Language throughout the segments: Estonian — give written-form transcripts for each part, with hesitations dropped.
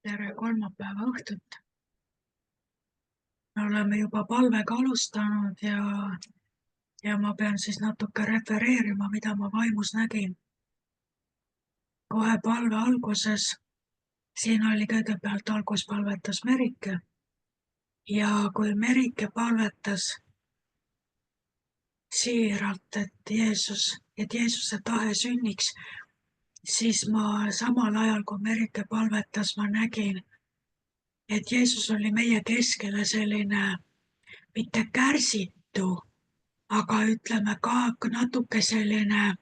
Tere kolmapäeva õhtut. Me oleme juba palvega alustanud ja ma pean siis natuke refereerima, mida ma vaimus nägin. Kohe palve alguses, siin oli kõigepealt algus palvetas Merike ja kui Merike palvetas siiralt, et Jeesuse tahe sünniks, siis ma samal ajal, kui Merike palvetas, ma nägin, et Jeesus oli meie keskele selline mitte kärsitu, aga ütleme ka natuke selline,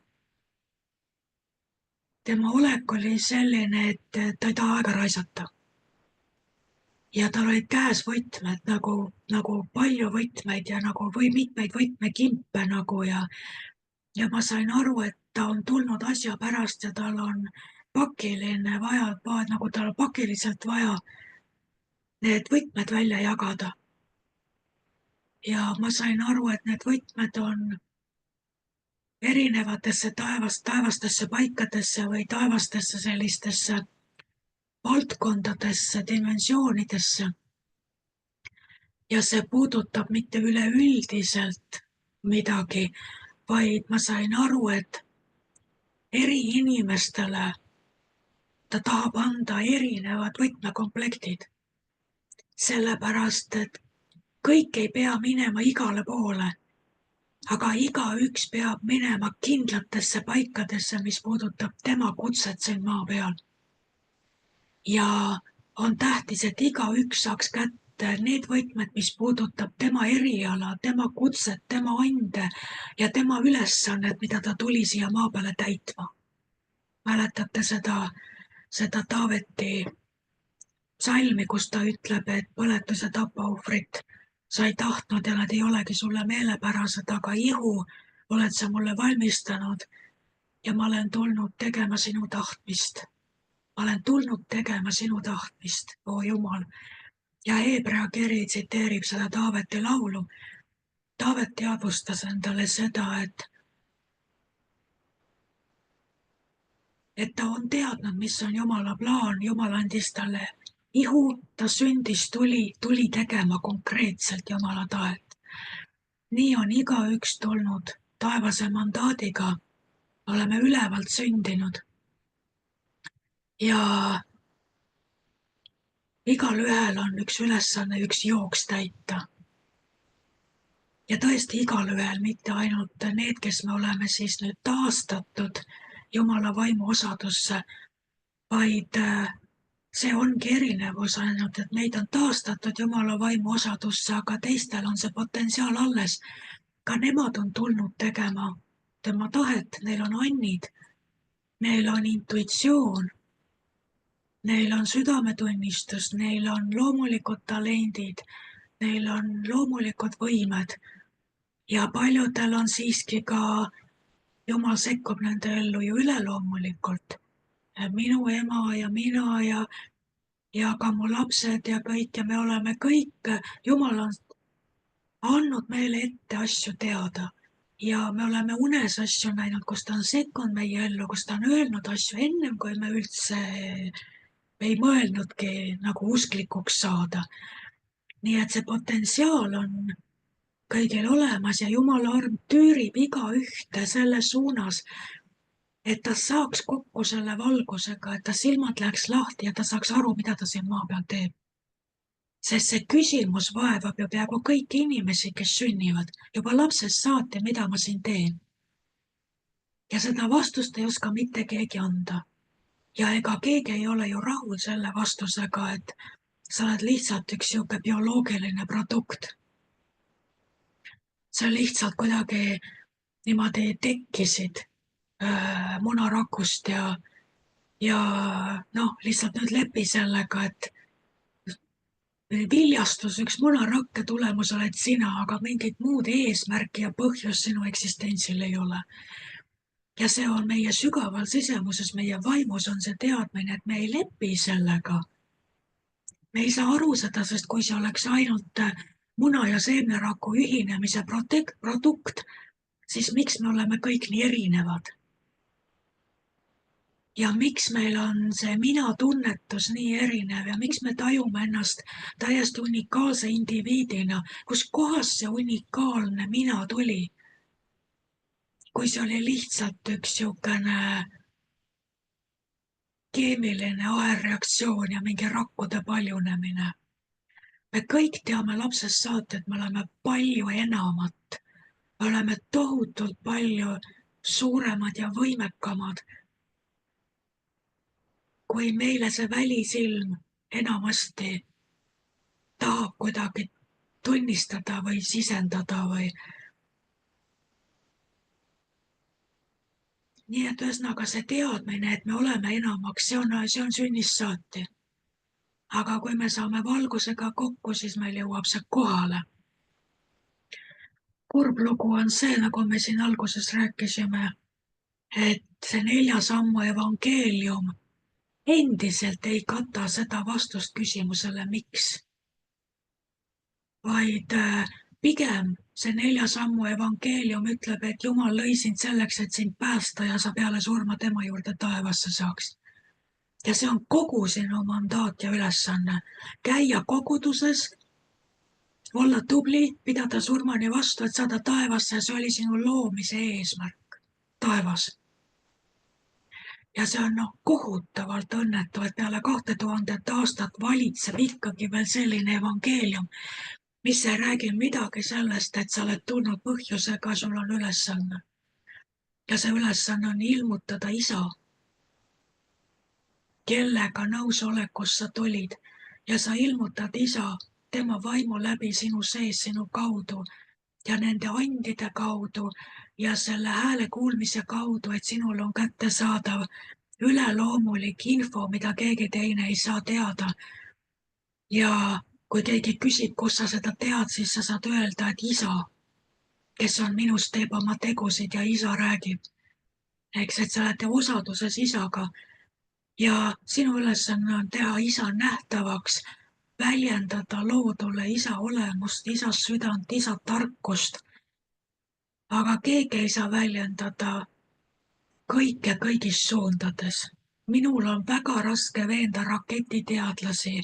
tema olek oli selline, et ta ei taha aega raisata. Ja tal olid käes võtmed nagu palju võtmeid ja või mitmeid võtmekimpe ja ma sain aru, et ta on tulnud asja pärast ja tal on pakiline vaja, nagu tal on pakiliselt vaja need võtmed välja jagada. Ja ma sain aru, et need võtmed on erinevatesse taevastesse paikadesse või taevastesse sellistesse valdkondadesse, dimensioonidesse. Ja see puudutab mitte üleüldiselt midagi, vaid ma sain aru, et eri inimestele ta tahab anda erinevad võtmekomplektid. Sellepärast, et kõik ei pea minema igale poole, aga igaüks peab minema kindlatesse paikadesse, mis puudutab tema kutset siin maa peal. Ja on tähtis, et igaüks saaks kätte need võtmed, mis puudutab tema eriala, tema kutset, tema ande ja tema ülesannet, mida ta tuli siia maa peale täitma. Mäletate seda Taaveti psalmi, kus ta ütleb, et põletus- ja tapaohvrit sa ei tahtnud ja nad ei olegi sulle meelepärased, aga ihu oled sa mulle valmistanud ja ma olen tulnud tegema sinu tahtmist. Ma olen tulnud tegema sinu tahtmist, oo Jumal. Ja Hebra kiri tsiteerib seda Taaveti laulu. Taavet teadvustas endale seda, et ta on teadnud, mis on Jumala plaan. Jumal andis talle ihu, ta sündis, tuli tegema konkreetselt Jumala tahet. Nii on igaüks tulnud taevase mandaadiga. Oleme ülevalt sündinud. Ja igal ühel on üks ülesanne, üks jooks täita. Ja tõesti igal ühel, mitte ainult need, kes me oleme siis nüüd taastatud Jumala vaimu osadusse, vaid see ongi erinevus ainult, et meid on taastatud Jumala vaimu osadusse, aga teistel on see potentsiaal alles. Ka nemad on tulnud tegema tema tahet, neil on annid, neil on intuitsioon, neil on südametunnistus, neil on loomulikud talendid, neil on loomulikud võimed ja paljudel on siiski ka, Jumal sekkub nende ellu ju üleloomulikult. Minu ema ja mina ja ka mu lapsed ja kõik ja me oleme kõik, Jumal on andnud meile ette asju teada ja me oleme unes asju näinud, kus ta on sekkunud meie ellu, kus ta on öelnud asju ennem, kui me üldse ei mõelnudki nagu usklikuks saada. Nii et see potentsiaal on kõigil olemas ja Jumala arm tüürib igaühte selle suunas, et ta saaks kokku selle valgusega, et ta silmad läheks lahti ja ta saaks aru, mida ta siin maa peal teeb. Sest see küsimus vaevab ju peaaegu kõiki inimesi, kes sünnivad, juba lapsest saati, mida ma siin teen. Ja seda vastust ei oska mitte keegi anda. Ja ega keegi ei ole ju rahul selle vastusega, et sa oled lihtsalt üks sihuke bioloogiline produkt. Sa lihtsalt kuidagi niimoodi tekkisid munarakust ja lihtsalt nüüd lepi sellega, et viljastus üks munarakke tulemus oled sina, aga mingit muud eesmärki ja põhjust sinu eksistentsil ei ole. Ja see on meie sügaval sisemuses, meie vaimus on see teadmine, et me ei lepi sellega. Me ei saa aru seda, sest kui see oleks ainult muna- ja seemneraku ühinemise produkt, siis miks me oleme kõik nii erinevad? ja miks meil on see mina-tunnetus nii erinev ja miks me tajume ennast täiesti unikaalse indiviidina, kus kohast see unikaalne mina tuli, kui see oli lihtsalt üks niisugune keemiline aerreaktsioon ja mingi rakkude paljunemine. Me kõik teame lapsest saati, et me oleme palju enamat. Me oleme tohutult palju suuremad ja võimekamad, kui meile see välisilm enamasti tahab kuidagi tunnistada või sisendada või. Nii et ühesõnaga see teadmine, et me oleme enamaks, see on sünnist saati. Aga kui me saame valgusega kokku, siis meil jõuab see kohale. Kurb lugu on see, nagu me siin alguses rääkisime, et see 4 sammu evangeelium endiselt ei kata seda vastust küsimusele, miks. Vaid pigem see 4 sammu evangeelium ütleb, et Jumal lõi sind selleks, et sind päästa ja sa peale surma tema juurde taevasse saaks. Ja see on kogu sinu mandaat ja ülesanne. Käia koguduses, olla tubli, pidada surmani vastu, et saada taevasse, see oli sinu loomise eesmärk. Taevas. Ja see on kohutavalt õnnetu, et peale 2000 aastat valitseb ikkagi veel selline evangeelium, mis ei räägi midagi sellest, et sa oled tulnud põhjusega, sul on ülesanne. Ja see ülesanne on ilmutada isa, kellega nõusolekus sa tulid. Ja sa ilmutad isa tema vaimu läbi sinu sees, sinu kaudu ja nende andide kaudu ja selle hääle kuulmise kaudu, et sinul on kättesaadav üleloomulik info, mida keegi teine ei saa teada. Ja kui keegi küsib, kus sa seda tead, siis sa saad öelda, et isa, kes on minust, teeb oma tegusid ja isa räägib. Eks, et sa oled osaduses isaga ja sinu ülesanne on teha isa nähtavaks, väljendada loodule isa olemust, isa südant, isa tarkust. Aga keegi ei saa väljendada kõike kõigis suundades. Minul on väga raske veenda raketiteadlasi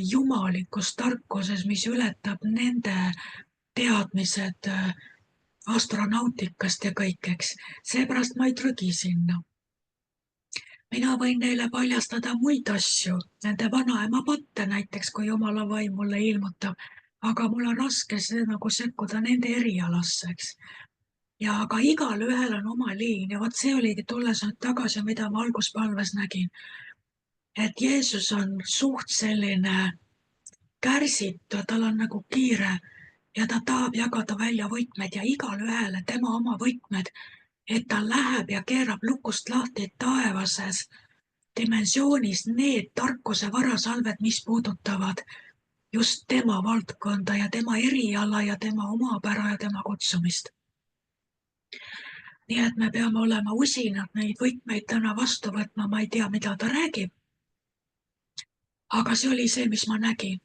jumalikus tarkuses, mis ületab nende teadmised astronautikast ja kõikeks. Seepärast ma ei trügi sinna. Mina võin neile paljastada muid asju, nende vanaema patte näiteks, kui Jumala vaim mulle ilmutab, aga mul on raske see nagu sekkuda nende erialasse, eks. Ja aga igal ühel on oma liin ja vot see oligi, tulles nüüd tagasi, mida ma alguspalves nägin, et Jeesus on suht selline kärsitu, tal on nagu kiire ja ta tahab jagada välja võtmed ja igal ühele tema oma võtmed, et ta läheb ja keerab lukust lahti taevases dimensioonis need tarkuse varasalved, mis puudutavad just tema valdkonda ja tema eriala ja tema omapära ja tema kutsumist. Nii et me peame olema usinad neid võtmeid täna vastu võtma, ma ei tea, mida ta räägib. Aga see oli see, mis ma nägin.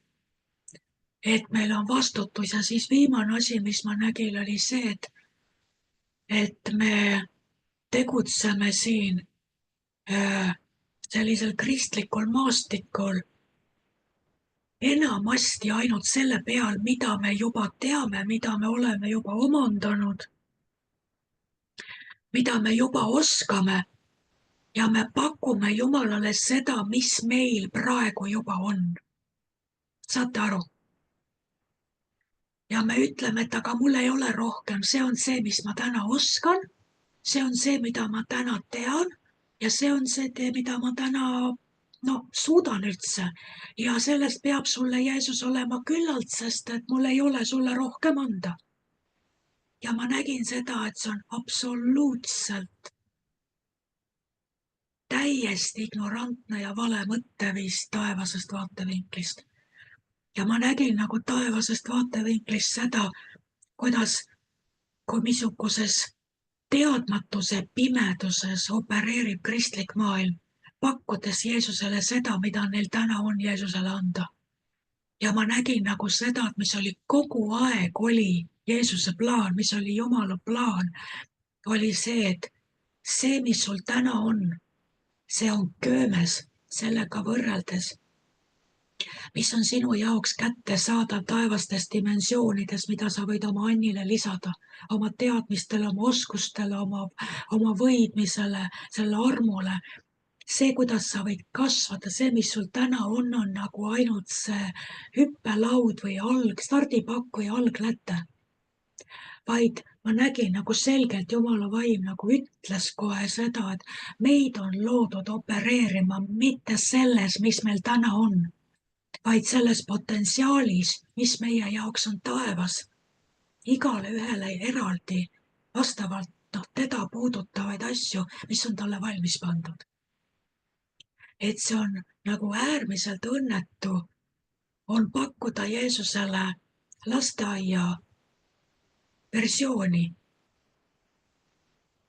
Et meil on vastutus ja siis viimane asi, mis ma nägin, oli see, et me tegutseme siin sellisel kristlikul maastikul enamasti ainult selle peal, mida me juba teame, mida me oleme juba omandanud, mida me juba oskame ja me pakume Jumalale seda, mis meil praegu juba on. Saate aru? Ja me ütleme, et aga mul ei ole rohkem, see on see, mis ma täna oskan, see on see, mida ma täna tean ja see on see, mida ma täna suudan üldse. Ja sellest peab sulle Jeesus olema küllalt, sest et mul ei ole sulle rohkem anda. Ja ma nägin seda, et see on absoluutselt täiesti ignorantne ja vale mõtteviis taevasest vaatevinklist. Ja ma nägin nagu taevasest vaatevinklist seda, kuidas, kui misuguses teadmatuse pimeduses opereerib kristlik maailm, pakkudes Jeesusele seda, mida neil täna on Jeesusele anda. Ja ma nägin nagu seda, et mis oli kogu aeg oli Jeesuse plaan, mis oli Jumala plaan, oli see, et see, mis sul täna on, see on köömes sellega võrreldes, mis on sinu jaoks kättesaadav taevastes dimensioonides, mida sa võid oma Annile lisada, oma teadmistele, oma oskustele, oma võidmisele, selle armule. See, kuidas sa võid kasvada, see, mis sul täna on nagu ainult see hüppelaud või stardipakk või algläte. Vaid ma nägin nagu selgelt Jumala vaim nagu ütles kohe seda, et meid on loodud opereerima mitte selles, mis meil täna on, vaid selles potentsiaalis, mis meie jaoks on taevas. Igale ühele eraldi vastavalt teda puudutavaid asju, mis on talle valmis pandud. Et see on nagu äärmiselt õnnetu on pakkuda Jeesusele lasteaia versiooni,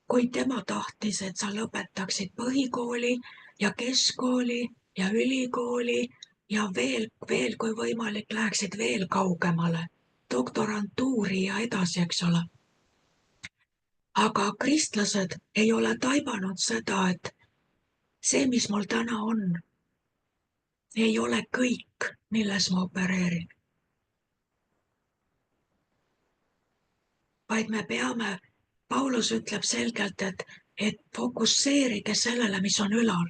kui tema tahtis, et sa lõpetaksid põhikooli ja keskkooli ja ülikooli ja veel kui võimalik läheksid veel kaugemale, doktorantuuri ja edasi, eks ole. Aga kristlased ei ole taibanud seda, et see, mis mul täna on, ei ole kõik, milles ma opereerin. Vaid me peame, Paulus ütleb selgelt, et fokusseerige sellele, mis on ülal.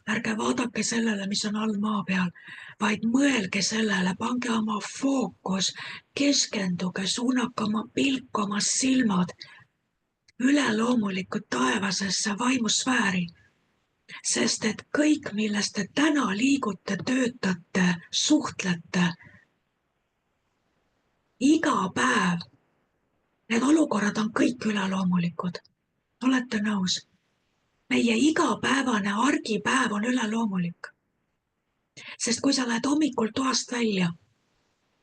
Ärge vaadake sellele, mis on all maa peal, vaid mõelge sellele, pange oma fookus, keskenduge, suunake oma pilk, oma silmad üleloomulikult taevasesse vaimusfääri. Sest et kõik, millest te täna liigute, töötate, suhtlete, iga päev, need olukorrad on kõik üleloomulikud. Olete nõus? Meie igapäevane argipäev on üleloomulik. Sest kui sa lähed hommikul toast välja,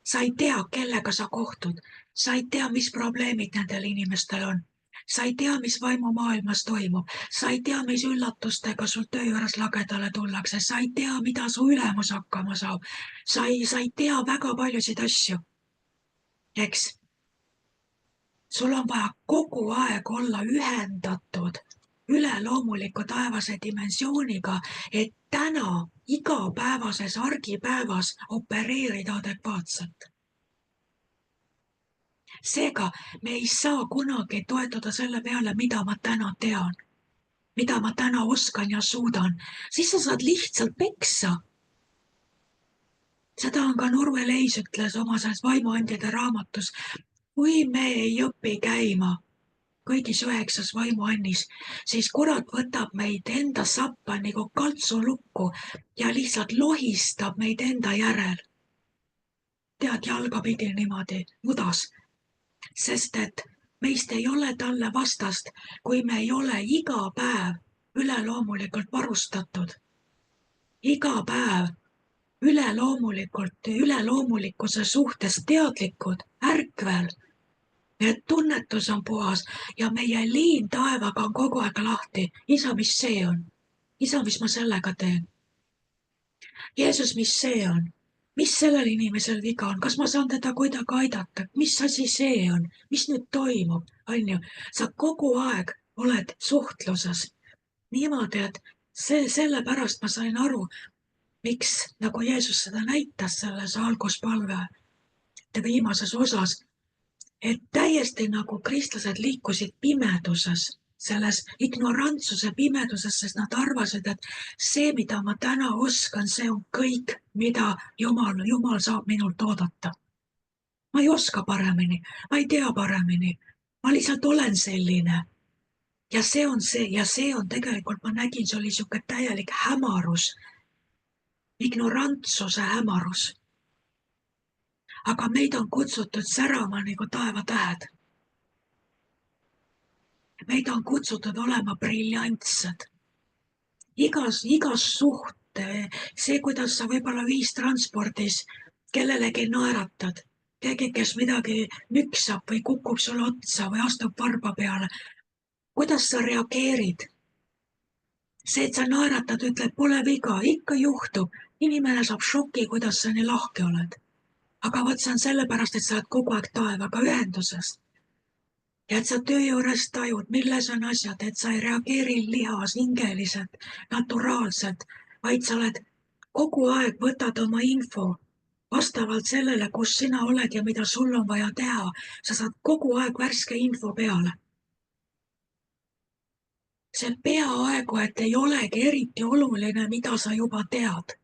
sa ei tea, kellega sa kohtud, sa ei tea, mis probleemid nendel inimestel on. Sa ei tea, mis vaimumaailmas toimub, sa ei tea, mis üllatustega sul töö juures lagedale tullakse, sa ei tea, mida su ülemus hakkama saab, sa ei tea väga paljusid asju. Eks? Sul on vaja kogu aeg olla ühendatud üleloomuliku taevase dimensiooniga, et täna igapäevases argipäevas opereerida adekvaatselt. Seega me ei saa kunagi toetuda selle peale, mida ma täna tean, mida ma täna oskan ja suudan. Siis sa saad lihtsalt peksa. Seda on ka Norve Leis ütles oma selles vaimuandjade raamatus. Kui me ei õpi käima kõigis 9 vaimuannis, siis kurat võtab meid enda sappa nagu kaltsulukku ja lihtsalt lohistab meid enda järel. Tead, jalgapidi niimoodi mudas. Sest et meist ei ole talle vastast, kui me ei ole iga päev üleloomulikult varustatud. Iga päev üleloomulikkuse suhtes teadlikud, ärkvel. Et tunnetus on puhas ja meie liin taevaga on kogu aeg lahti. Isa, mis see on? Isa, mis ma sellega teen? Jeesus, mis see on? Mis sellel inimesel viga on? Kas ma saan teda kuidagi aidata? Mis asi see on? Mis nüüd toimub? Sa kogu aeg oled suhtluses. Niimoodi, et sellepärast ma sain aru, miks nagu Jeesus seda näitas selles alguspalve viimases osas, et täiesti nagu kristlased liikusid pimeduses, selles ignorantsuse pimeduses, sest nad arvasid, et see, mida ma täna oskan, see on kõik, mida Jumal saab minult oodata. Ma ei oska paremini, ma ei tea paremini, ma lihtsalt olen selline. Ja see on tegelikult, ma nägin, see oli siuke täielik hämarus, ignorantsuse hämarus. Aga meid on kutsutud särama nagu taevatähed. Meid on kutsutud olema briljantsed. Igas suhte, see, kuidas sa võib-olla ühistranspordis kellelegi naeratad, keegi, kes midagi nüksab või kukub sulle otsa või astub varba peale, kuidas sa reageerid? See, et sa naeratad, ütled, pole viga, ikka juhtub. Inimene saab šoki, kuidas sa nii lahke oled. Aga võt see on sellepärast, et sa oled kogu aeg taevaga ühenduses. ja et sa töö juures tajud, milles on asjad, et sa ei reageeri lihas, hingeliselt, naturaalselt, vaid sa oled kogu aeg võtad oma info vastavalt sellele, kus sina oled ja mida sul on vaja teha. Sa saad kogu aeg värske info peale. See peaaegu, et ei olegi eriti oluline, mida sa juba tead.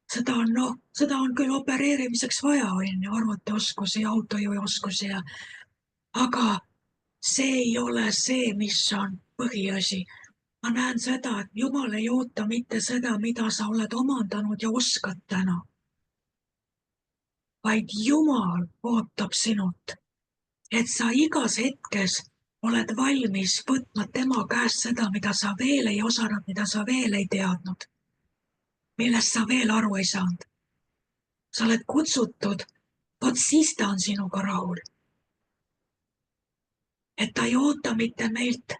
Seda on küll opereerimiseks vaja, on ju, arvutioskusi ja autojuhioskusi aga see ei ole see, mis on põhiasi. Ma näen seda, et Jumal ei oota mitte seda, mida sa oled omandanud ja oskad täna, vaid Jumal ootab sinult, et sa igas hetkes oled valmis võtma tema käest seda, mida sa veel ei osanud, mida sa veel ei teadnud, millest sa veel aru ei saanud. Sa oled kutsutud, vot siis ta on sinuga rahul. Et ta ei oota mitte meilt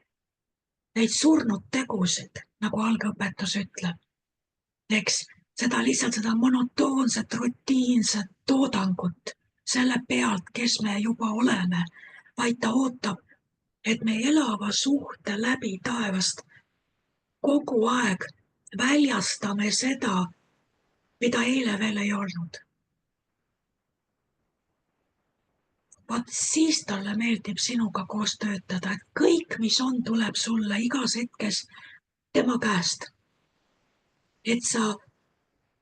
neid surnud tegusid, nagu algõpetus ütleb. Eks seda lihtsalt seda monotoonset, rutiinset toodangut selle pealt, kes me juba oleme, vaid ta ootab, et me elava suhte läbi taevast kogu aeg väljastame seda, mida eile veel ei olnud. Vot siis talle meeldib sinuga koos töötada, et kõik, mis on, tuleb sulle igas hetkes tema käest. Et sa,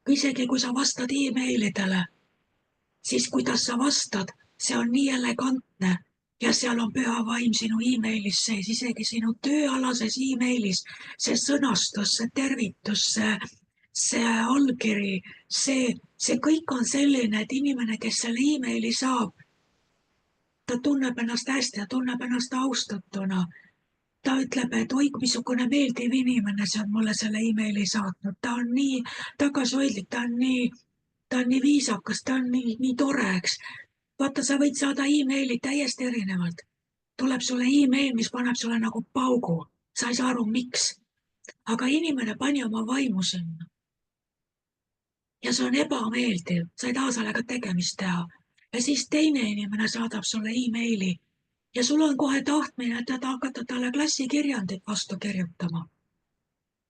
isegi kui sa vastad e-mailidele, siis kuidas sa vastad, see on nii elegantne ja seal on püha vaim sinu e-mailis sees, isegi sinu tööalases e-mailis, see sõnastus, see tervitus, see allkiri, see kõik on selline, et inimene, kes selle e-maili saab, ta tunneb ennast hästi, ta tunneb ennast austatuna. Ta ütleb, et oi, missugune meeldiv inimene, see on mulle selle e-maili saatnud. Ta on nii tagasihoidlik, ta on nii viisakas, ta on nii tore, eks. Vaata, sa võid saada e-maili täiesti erinevalt. Tuleb sulle e-mail, mis paneb sulle nagu paugu. Sa ei saa aru, miks. Aga inimene pani oma vaimu sinna. Ja see on ebameeldiv, sa ei taha sellega tegemist teha. Ja siis teine inimene saadab sulle e-maili ja sul on kohe tahtmine, et hakata talle klassikirjandit vastu kirjutama.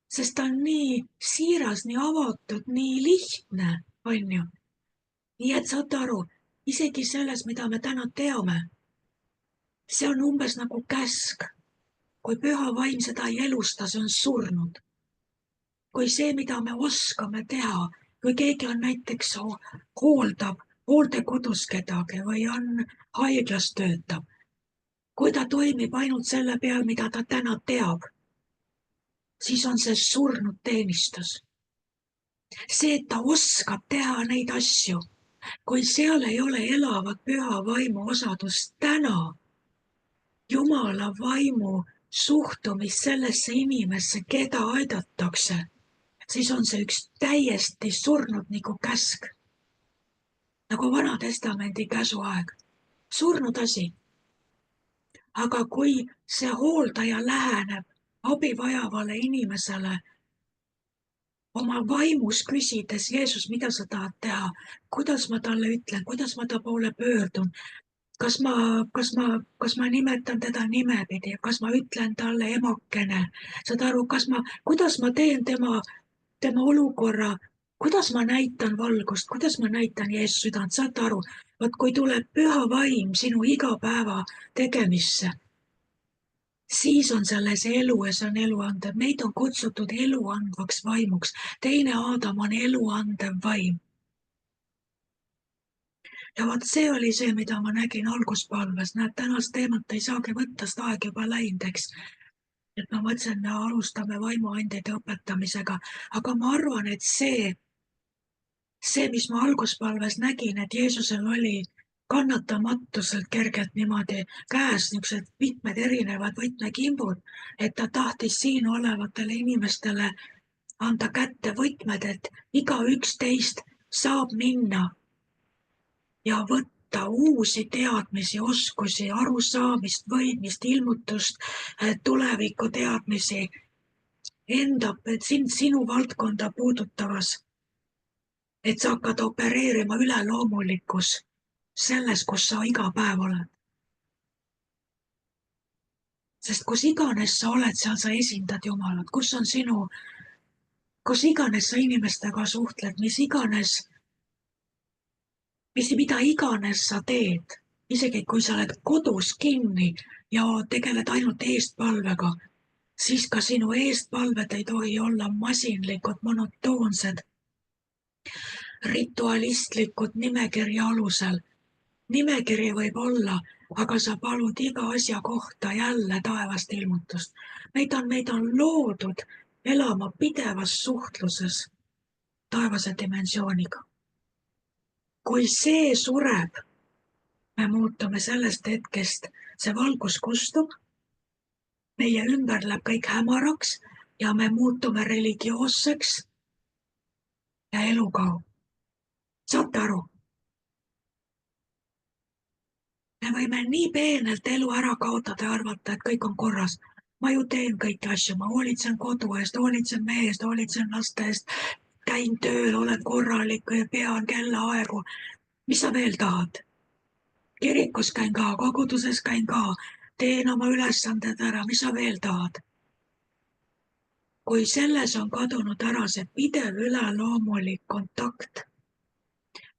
Sest ta on nii siiras, nii avatud, nii lihtne, on ju. Nii et saate aru, isegi selles, mida me täna teame, see on umbes nagu käsk. Kui püha vaim seda ei elusta, see on surnud. Kui see, mida me oskame teha, kui keegi on näiteks hooldab hooldekodus kedagi või on haiglas töötab. Kui ta toimib ainult selle peal, mida ta täna teab, siis on see surnud teenistus. See, et ta oskab teha neid asju, kui seal ei ole elavat püha vaimu osadust täna, Jumala vaimu suhtumist sellesse inimesse, keda aidatakse, siis on see üks täiesti surnud nagu käsk. Nagu Vana-testamendi käsuaeg. Surnud asi. Aga kui see hooldaja läheneb abi vajavale inimesele oma vaimus küsides, Jeesus, mida sa tahad teha, kuidas ma talle ütlen, kuidas ma ta poole pöördun, kas ma nimetan teda nimepidi, kas ma ütlen talle emakene, saad aru, kuidas ma teen tema olukorra, kuidas ma näitan valgust, kuidas ma näitan Jeesuse südant, saate aru, vot kui tuleb püha vaim sinu igapäeva tegemisse, siis on selles elu ja see on eluandev. Meid on kutsutud eluandvaks vaimuks. Teine Aadam on eluandev vaim. Ja vot see oli see, mida ma nägin alguspalves. Näed, tänast teemat ei saagi võtta, sest aeg juba läinud, eks. Et ma mõtlesin, me alustame vaimuandide õpetamisega, aga ma arvan, et see, mis ma alguspalves nägin, et Jeesusel oli kannatamatuselt kergelt niimoodi käes niisugused mitmed erinevad võtmekimbud, et ta tahtis siin olevatele inimestele anda kätte võtmed, et igaüks teist saab minna ja võtta uusi teadmisi, oskusi, arusaamist, võidmist, ilmutust, tuleviku teadmisi sinu valdkonda puudutavas, et sa hakkad opereerima üleloomulikus selles, kus sa iga päev oled. Sest kus iganes sa oled, seal sa esindad Jumalat, kus iganes sa inimestega suhtled, mida iganes sa teed, isegi kui sa oled kodus kinni ja tegeled ainult eestpalvega, siis ka sinu eestpalved ei tohi olla masinlikud, monotoonsed, ritualistlikud nimekirja alusel. Nimekiri võib olla, aga sa palud iga asja kohta jälle taevast ilmutust. Meid on loodud elama pidevas suhtluses taevase dimensiooniga. Kui see sureb, me muutume sellest hetkest, see valgus kustub, meie ümber läheb kõik hämaraks ja me muutume religioosseks ja elu kaob. Saate aru? Me võime nii peenelt elu ära kaotada ja arvata, et kõik on korras. Ma ju teen kõiki asju, ma hoolitsen kodu eest, hoolitsen mehe eest, hoolitsen laste eest, käin tööl, olen korralik, pean kellaaegu. Mis sa veel tahad? Kirikus käin ka, koguduses käin ka, teen oma ülesanded ära, mis sa veel tahad? Kui selles on kadunud ära see pidev üleloomulik kontakt,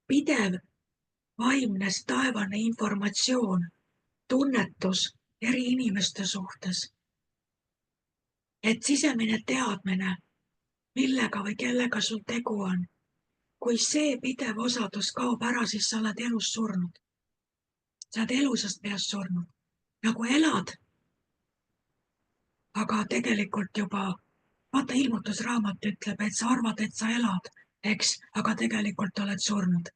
pidev vaimne taevane informatsioon, tunnetus eri inimeste suhtes, et sisemine teadmine, millega või kellega sul tegu on. Kui see pidev osadus kaob ära, siis sa oled elus surnud. Sa oled elusast peast surnud. Nagu elad, aga tegelikult juba, vaata ilmutusraamat ütleb, et sa arvad, et sa elad, eks, aga tegelikult oled surnud.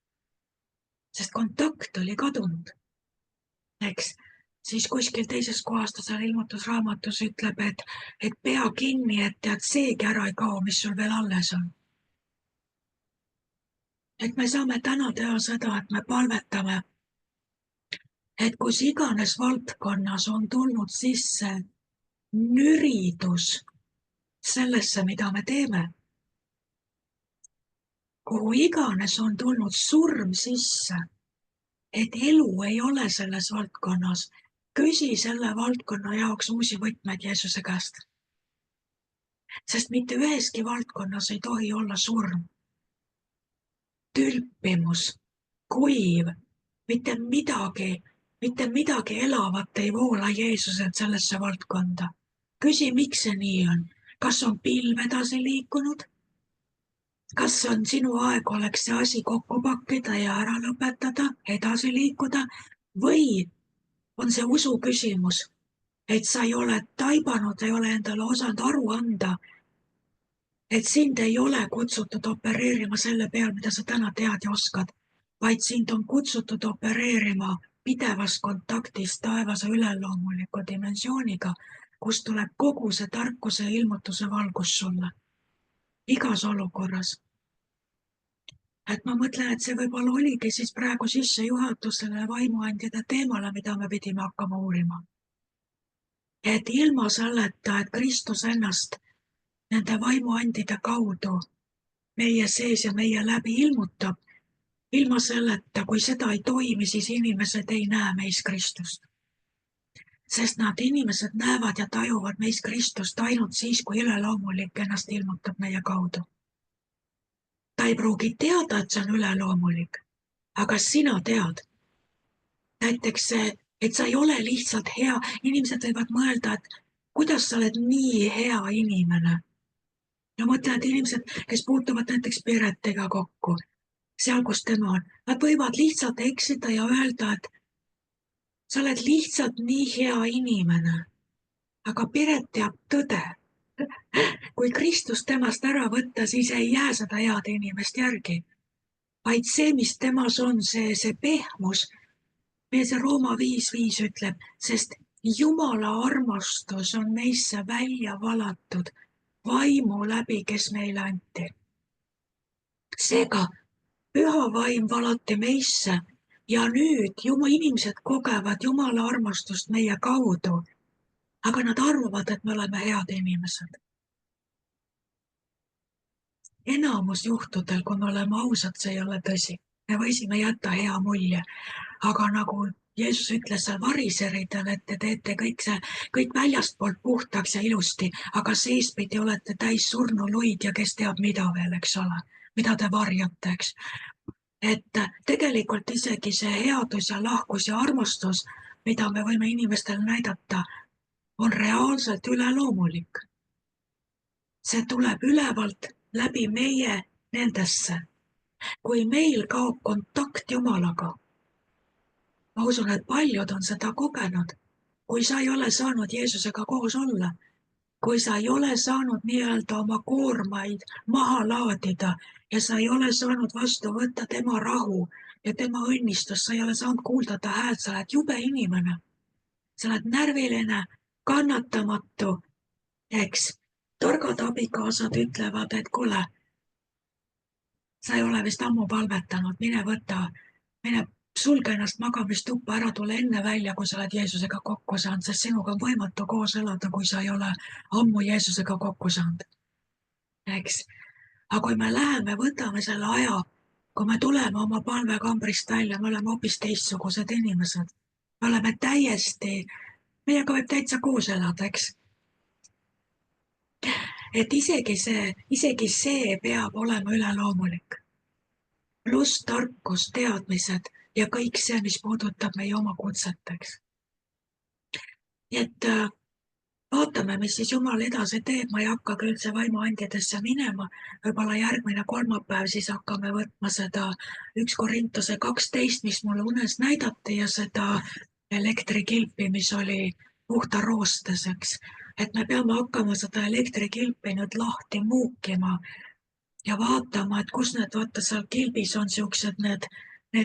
Sest kontakt oli kadunud, eks. Siis kuskil teises kohas ta seal ilmutusraamatus ütleb, et pea kinni, et tead seegi ära ei kao, mis sul veel alles on. Et me saame täna teha seda, et me palvetame, et kus iganes valdkonnas on tulnud sisse nüridus sellesse, mida me teeme, kuhu iganes on tulnud surm sisse, et elu ei ole selles valdkonnas, küsi selle valdkonna jaoks uusi võtmeid Jeesuse käest. Sest mitte üheski valdkonnas ei tohi olla surm, tülpimus, kuiv, mitte midagi elavat ei voola Jeesuselt sellesse valdkonda. Küsi, miks see nii on? Kas on pilv edasi liikunud? Kas on sinu aeg oleks see asi kokku pakkida ja ära lõpetada, edasi liikuda? Või on see usu küsimus, et sa ei ole taibanud, ei ole endale osanud aru anda, et sind ei ole kutsutud opereerima selle peal, mida sa täna tead ja oskad, vaid sind on kutsutud opereerima pidevas kontaktis taevase üleloomuliku dimensiooniga, kus tuleb kogu see tarkuse ja ilmutuse valgus sulle. Igas olukorras. Et ma mõtlen, et see võib-olla oligi siis praegu sissejuhatusele vaimuandjade teemale, mida me pidime hakkama uurima. Et ilma selleta, et Kristus ennast nende vaimuandide kaudu meie sees ja meie läbi ilmutab, ilma selleta, kui seda ei toimi, siis inimesed ei näe meis Kristust. Sest inimesed näevad ja tajuvad meis Kristust ainult siis, kui üleloomulik ennast ilmutab meie kaudu. Ta ei pruugi teada, et see on üleloomulik, aga sina tead. Näiteks see, et sa ei ole lihtsalt hea, inimesed võivad mõelda, et kuidas sa oled nii hea inimene. Ja mõtlen, et inimesed, kes puutuvad näiteks Piretega kokku, seal, kus tema on, nad võivad lihtsalt eksida ja öelda, et sa oled lihtsalt nii hea inimene. Aga Piret teab tõde. Kui Kristus temast ära võtta, siis ei jää seda head inimest järgi. Vaid see, mis temas on, see pehmus, meil see Rooma 5.5 ütleb, sest Jumala armastus on meisse välja valatud vaimu läbi, kes meile anti. Seega, püha vaim valati meisse ja nüüd inimesed kogevad Jumala armastust meie kaudu, aga nad arvavad, et me oleme head inimesed. Enamus juhtudel, kui me oleme ausad, see ei ole tõsi. Me võisime jätta hea mulje, aga nagu Jeesus ütles seal variseridele, et te teete kõik väljastpoolt puhtaks ja ilusti, aga seespidi olete täis surnuluid ja kes teab mida veel, eks ole, mida te varjate, eks. Et tegelikult isegi see headus ja lahkus ja armastus, mida me võime inimestele näidata, on reaalselt üleloomulik. See tuleb ülevalt läbi meie nendesse. Kui meil kaob kontakt Jumalaga, ma usun, et paljud on seda kogenud, kui sa ei ole saanud Jeesusega koos olla, kui sa ei ole saanud nii-öelda oma koormaid maha laadida ja sa ei ole saanud vastu võtta tema rahu ja tema õnnistust, sa ei ole saanud kuulda ta häält, sa oled jube inimene. Sa oled närviline, kannatamatu, eks. Targad abikaasad ütlevad, et kuule, sa ei ole vist ammu palvetanud, mine sulge ennast magamistuppa, ära tule enne välja, kui sa oled Jeesusega kokku saanud, sest sinuga on võimatu koos elada, kui sa ei ole ammu Jeesusega kokku saanud. Eks. Aga kui me läheme, võtame selle aja, kui me tuleme oma palvekambrist välja, me oleme hoopis teistsugused inimesed. Me oleme meiega võib täitsa koos elada, eks. Et isegi see peab olema üleloomulik. Pluss tarkus, teadmised ja kõik see, mis puudutab meie oma kutseteks. Nii et vaatame, mis siis Jumal edasi teeb, ma ei hakka küll üldse vaimuandjadesse minema, võib-olla järgmine kolmapäev siis hakkame võtma seda 1 Korintuse 12, mis mulle unes näidati ja seda elektrikilpi, mis oli puhta roosteseks. Et me peame hakkama seda elektrikilpi nüüd lahti muukima ja vaatama, et kus need, vaata seal kilbis on siuksed need,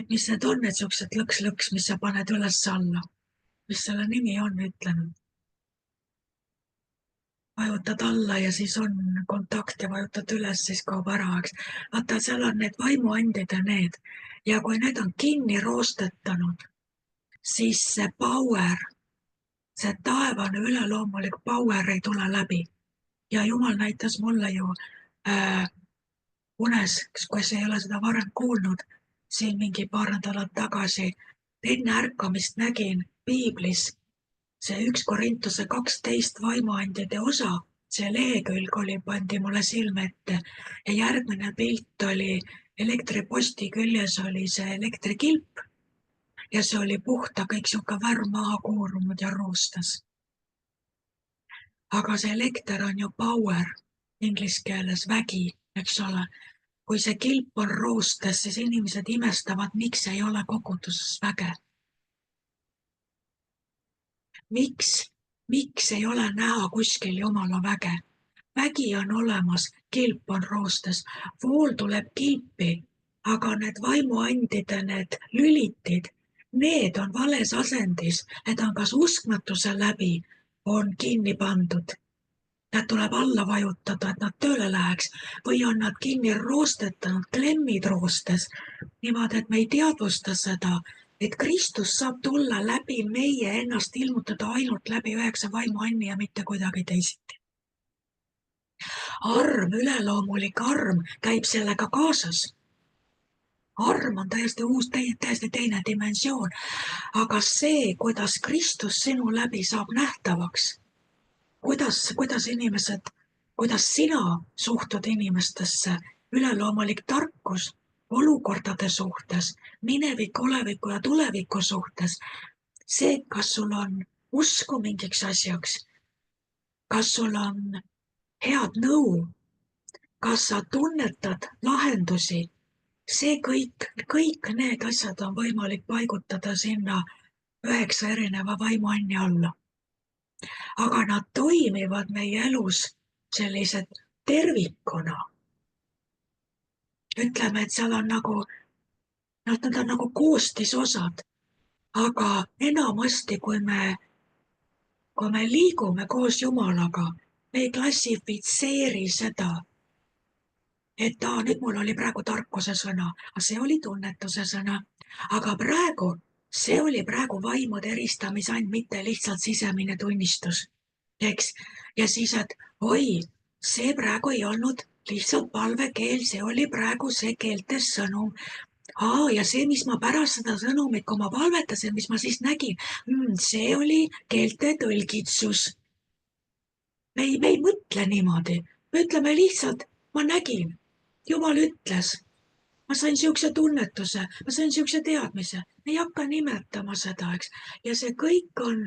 mis need on, need siuksed lõks-lõks, mis sa paned üles alla. Mis selle nimi on, ütlen. Vajutad alla ja siis on kontakt ja vajutad üles, siis kaob ära, eks. Vaata, seal on need vaimuandid ja need. Ja kui need on kinni roostetanud, siis see power, see taevane üleloomulik power ei tule läbi. Ja Jumal näitas mulle ju unes, kui sa ei ole seda varem kuulnud, siin mingi paar nädalat tagasi, enne ärkamist nägin piiblis see 1 Korintuse 12 vaimuandjate osa, see lehekülg pandi mulle silme ette ja järgmine pilt oli elektriposti küljes oli see elektrikilp ja see oli puhta kõik siuke värv maha koorunud ja roostes. Aga see elekter on ju power, inglise keeles vägi, eks ole. Kui see kilp on roostes, siis inimesed imestavad, miks ei ole koguduses väge. Miks ei ole näha kuskil Jumala väge? Vägi on olemas, kilp on roostes, vool tuleb kilpi, aga need vaimuandide, need lülitid, need on vales asendis, need on kas uskmatuse läbi on kinni pandud. Nad tuleb alla vajutada, et nad tööle läheks või on nad kinni roostetanud, klemmid roostes, niimoodi, et me ei teadvusta seda, et Kristus saab tulla läbi meie ennast ilmutada ainult läbi 9 vaimuanni ja mitte kuidagi teisiti. Arm, üleloomulik arm käib sellega kaasas. Arm on täiesti uus, täiesti teine dimensioon, aga see, kuidas Kristus sinu läbi saab nähtavaks, kuidas sina suhtud inimestesse, üleloomulik tarkus olukordade suhtes, mineviku, oleviku ja tuleviku suhtes, see, kas sul on usku mingiks asjaks, kas sul on head nõu, kas sa tunnetad lahendusi, see kõik need asjad on võimalik paigutada sinna 9 erineva vaimuanni alla. Aga nad toimivad meie elus sellised tervikuna. Ütleme, et seal on nad on nagu koostisosad, aga enamasti, kui me liigume koos Jumalaga, me ei klassifitseeri seda, et nüüd mul oli praegu tarkuse sõna, aga see oli tunnetuse sõna, aga see oli praegu vaimude eristamisand, mitte lihtsalt sisemine tunnistus, eks. Ja siis, et oi, see praegu ei olnud lihtsalt palvekeel, see oli praegu see keeltes sõnum. Ja see, mis ma pärast seda sõnumit, kui ma palvetasin, mis ma siis nägin, see oli keelte tõlgitsus. Me ei mõtle niimoodi, me ütleme lihtsalt, ma nägin, Jumal ütles, ma sain siukse tunnetuse, ma sain siukse teadmise, me ei hakka nimetama seda, eks. Ja see kõik on,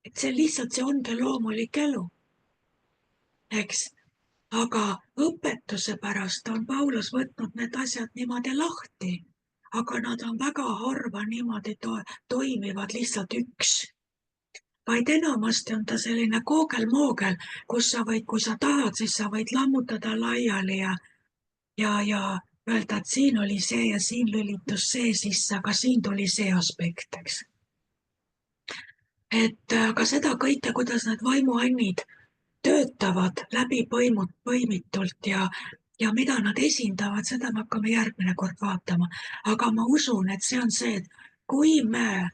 et see lihtsalt, see ongi loomulik elu, eks. Aga õpetuse pärast on Paulus võtnud need asjad niimoodi lahti, aga nad on väga harva niimoodi toimivad lihtsalt üks. Vaid enamasti on ta selline koogel-moogel, kus sa võid, kui sa tahad, siis sa võid lammutada laiali ja öelda, et siin oli see ja siin lülitus see sisse, aga siin tuli see aspekt, eks. Et ka seda kõike, kuidas need vaimuannid töötavad läbi põimitult ja mida nad esindavad, seda me hakkame järgmine kord vaatama. Aga ma usun, et see on see, et kui me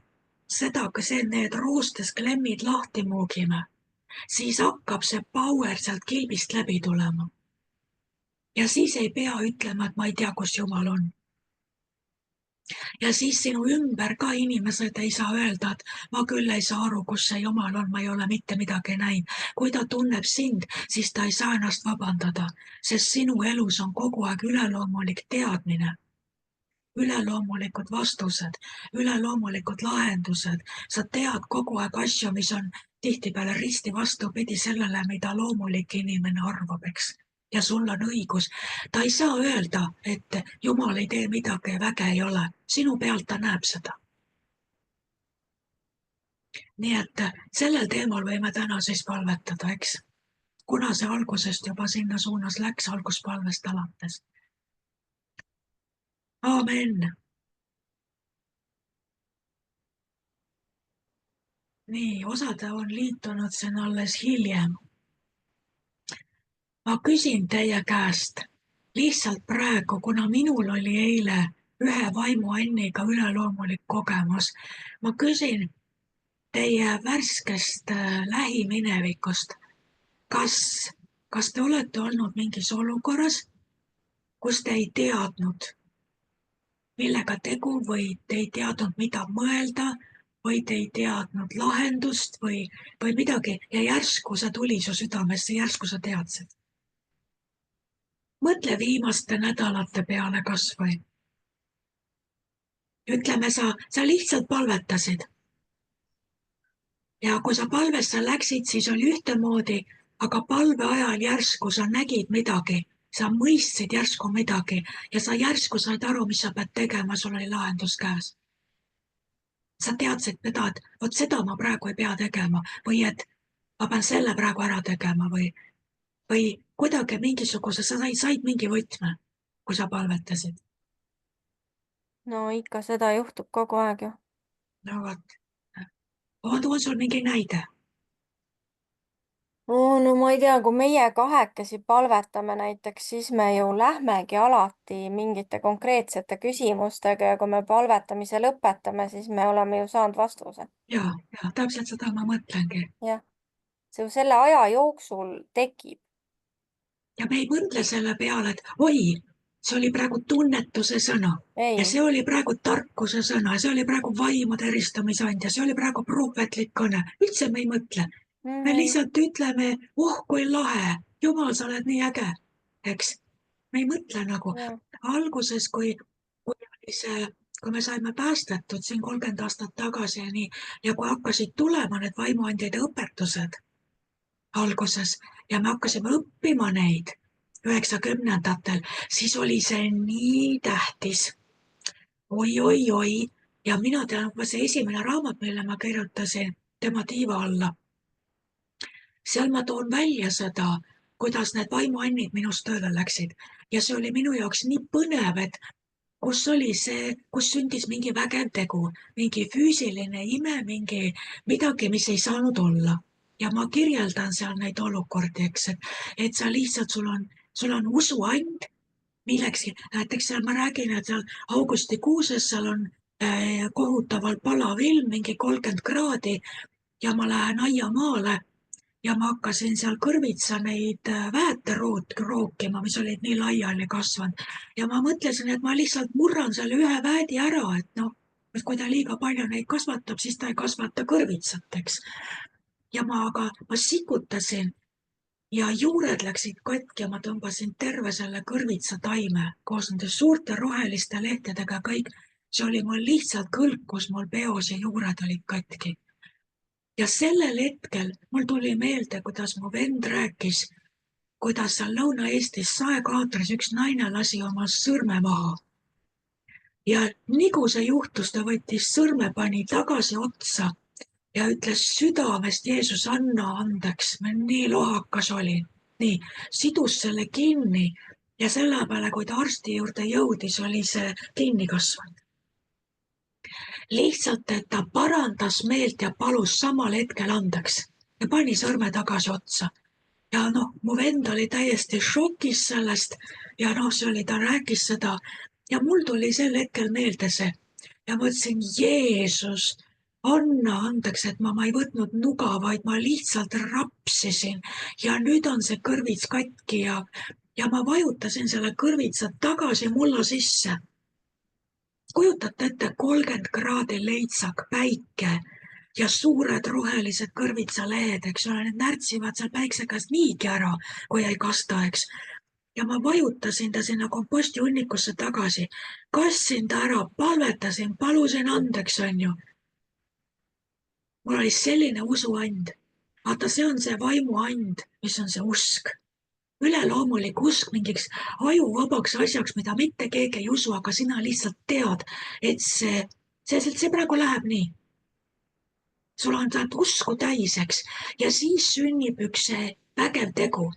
need roostes klemmid lahti muugime, siis hakkab see power sealt kilbist läbi tulema. Ja siis ei pea ütlema, et ma ei tea, kus Jumal on. Ja siis sinu ümber ka inimesed ei saa öelda, et ma küll ei saa aru, kus see Jumal on, ma ei ole mitte midagi näinud. Kui ta tunneb sind, siis ta ei saa ennast vabandada, sest sinu elus on kogu aeg üleloomulik teadmine, üleloomulikud vastused, üleloomulikud lahendused. Sa tead kogu aeg asju, mis on tihtipeale risti vastupidi sellele, mida loomulik inimene arvab, eks. Ja sul on õigus. Ta ei saa öelda, et Jumal ei tee midagi ja väge ei ole. Sinu pealt ta näeb seda. Nii et sellel teemal võime täna siis palvetada, eks. Kuna see algusest juba sinna suunas läks, alguspalvest alates. Aamen. Nii, osad on liitunud siin alles hiljem. Ma küsin teie käest lihtsalt praegu, kuna minul oli eile ühe vaimuanniga üleloomulik kogemus. Ma küsin teie värskest lähiminevikust. Kas te olete olnud mingis olukorras, kus te ei teadnud, millega tegu või te ei teadnud, mida mõelda või te ei teadnud lahendust või midagi ja järsku see tuli su südamesse, järsku sa teadsid? Mõtle viimaste nädalate peale kas või. Ütleme, sa lihtsalt palvetasid. Ja kui sa palvesse läksid, siis oli ühtemoodi, aga palve ajal järsku sa nägid midagi, sa mõistsid järsku midagi ja sa järsku said aru, mis sa pead tegema, sul oli lahendus käes. Sa teadsid seda, et vot seda ma praegu ei pea tegema või et ma pean selle praegu ära tegema või kuidagi mingisuguse, sa said mingi võtme, kui sa palvetasid. No ikka seda juhtub kogu aeg ju. No vot. On sul mingi näide? No ma ei tea, kui meie kahekesi palvetame näiteks, siis me ju lähmegi alati mingite konkreetsete küsimustega ja kui me palvetamise lõpetame, siis me oleme ju saanud vastuse. Ja, täpselt seda ma mõtlengi. Jah, see ju selle aja jooksul tekib. Ja me ei mõtle selle peale, et oi, see oli praegu tunnetuse sõna. Ei. Ja see oli praegu tarkuse sõna, see oli praegu vaimude eristamise andja, see oli praegu prohvetlik kõne. Üldse me ei mõtle. Me lihtsalt ütleme, kui lahe, Jumal, sa oled nii äge, eks. Me ei mõtle nagu. Alguses, kui me saime päästetud siin 30 aastat tagasi ja nii, ja kui hakkasid tulema need vaimuandjade õpetused alguses ja me hakkasime õppima neid 90-ndatel, siis oli see nii tähtis. Oi. Ja mina tean, see esimene raamat, mille ma kirjutasin tema tiiva alla. Seal ma toon välja seda, kuidas need vaimuannid minust tööle läksid. Ja see oli minu jaoks nii põnev, et kus sündis mingi vägev tegu, mingi füüsiline ime, midagi, mis ei saanud olla. Ja ma kirjeldan seal neid olukordi, eks, et sa lihtsalt, sul on usuand, millekski, näiteks seal ma räägin, et seal augustikuuses seal on kohutavalt palav ilm, mingi 30 kraadi ja ma lähen aiamaale ja ma hakkasin seal kõrvitsa neid rookima, mis olid nii laiali kasvanud. ja ma mõtlesin, et ma lihtsalt murran selle ühe väedi ära, et noh, et kui ta liiga palju neid kasvatab, siis ta ei kasvata kõrvitsat, eks. ma sikutasin ja juured läksid katki ja ma tõmbasin terve selle kõrvitsataime koos nende suurte roheliste lehtedega kõik. see oli mul lihtsalt kõlkus mul peos ja juured olid katki. ja sellel hetkel mul tuli meelde, kuidas mu vend rääkis, kuidas seal Lõuna-Eestis Saekaatris üks naine lasi oma sõrme maha. ja nii kui see juhtus, ta võttis sõrme, pani tagasi otsa ja ütles südamest, Jeesus, anna andeks, ma nii lohakas olin. nii, sidus selle kinni ja selle peale, kui ta arsti juurde jõudis, oli see kinni kasvanud. lihtsalt, et ta parandas meelt ja palus samal hetkel andeks ja pani sõrme tagasi otsa. ja noh, mu vend oli täiesti šokis sellest ja noh, ta rääkis seda ja mul tuli sel hetkel meelde see ja mõtlesin, Jeesus, anna andeks, et ma ei võtnud nuga, vaid ma lihtsalt rapsisin ja nüüd on see kõrvits katki ja ma vajutasin selle kõrvitsa tagasi mulla sisse. kujutate ette, 30 kraadi leitsak, päike ja suured rohelised kõrvitsalehed, eks ole, need närtsivad seal päikse käest niigi ära, kui ei kasta, eks. ja ma vajutasin ta sinna kompostihunnikusse tagasi, kastsin ta ära, palvetasin, palusin andeks, onju. mul oli selline usuand. vaata, see on see vaimuand, mis on see usk. üleloomulik usk mingiks ajuvabaks asjaks, mida mitte keegi ei usu, aga sina lihtsalt tead, et see praegu läheb nii. sul on usku täis, eks, ja siis sünnib üks vägev tegu.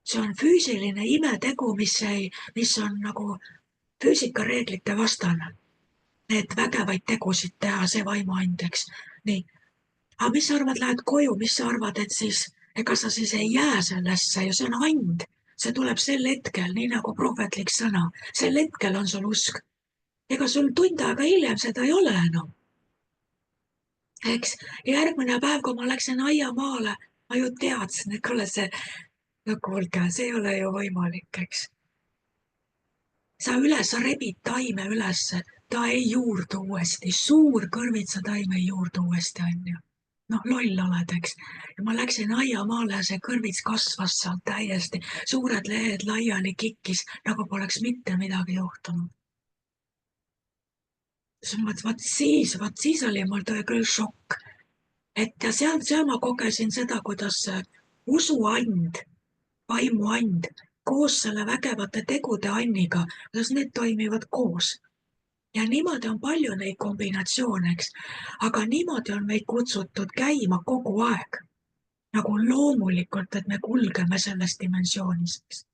see on füüsiline imetegu, mis on nagu füüsikareeglite vastane. Need vägevaid tegusid teha, see vaimuand, eks. nii. aga mis sa arvad, lähed koju, mis sa arvad, et siis, ega sa siis ei jää sellesse ju, see on and. see tuleb sel hetkel, nii nagu prohvetlik sõna. sel hetkel on sul usk. ega sul tund aega hiljem seda ei ole enam. eks, järgmine päev, kui ma läksin aiamaale, ma ju teadsin, et kuule no kuulge, see ei ole ju võimalik, eks. sa rebid taime ülesse, ta ei juurdu uuesti, suur kõrvitsataim ei juurdu uuesti, onju. noh, loll oled, eks. ja ma läksin aiamaale ja see kõrvits kasvas seal täiesti, suured lehed laiali kikkis, nagu poleks mitte midagi juhtunud. Vaat siis oli mul tõe küll šokk. et ja seal ma kogesin seda, kuidas usuand, vaimuand koos selle vägevate tegude anniga, kuidas need toimivad koos. ja niimoodi on palju neid kombinatsioone, eks. aga niimoodi on meid kutsutud käima kogu aeg. nagu loomulikult, et me kulgeme selles dimensioonis, eks.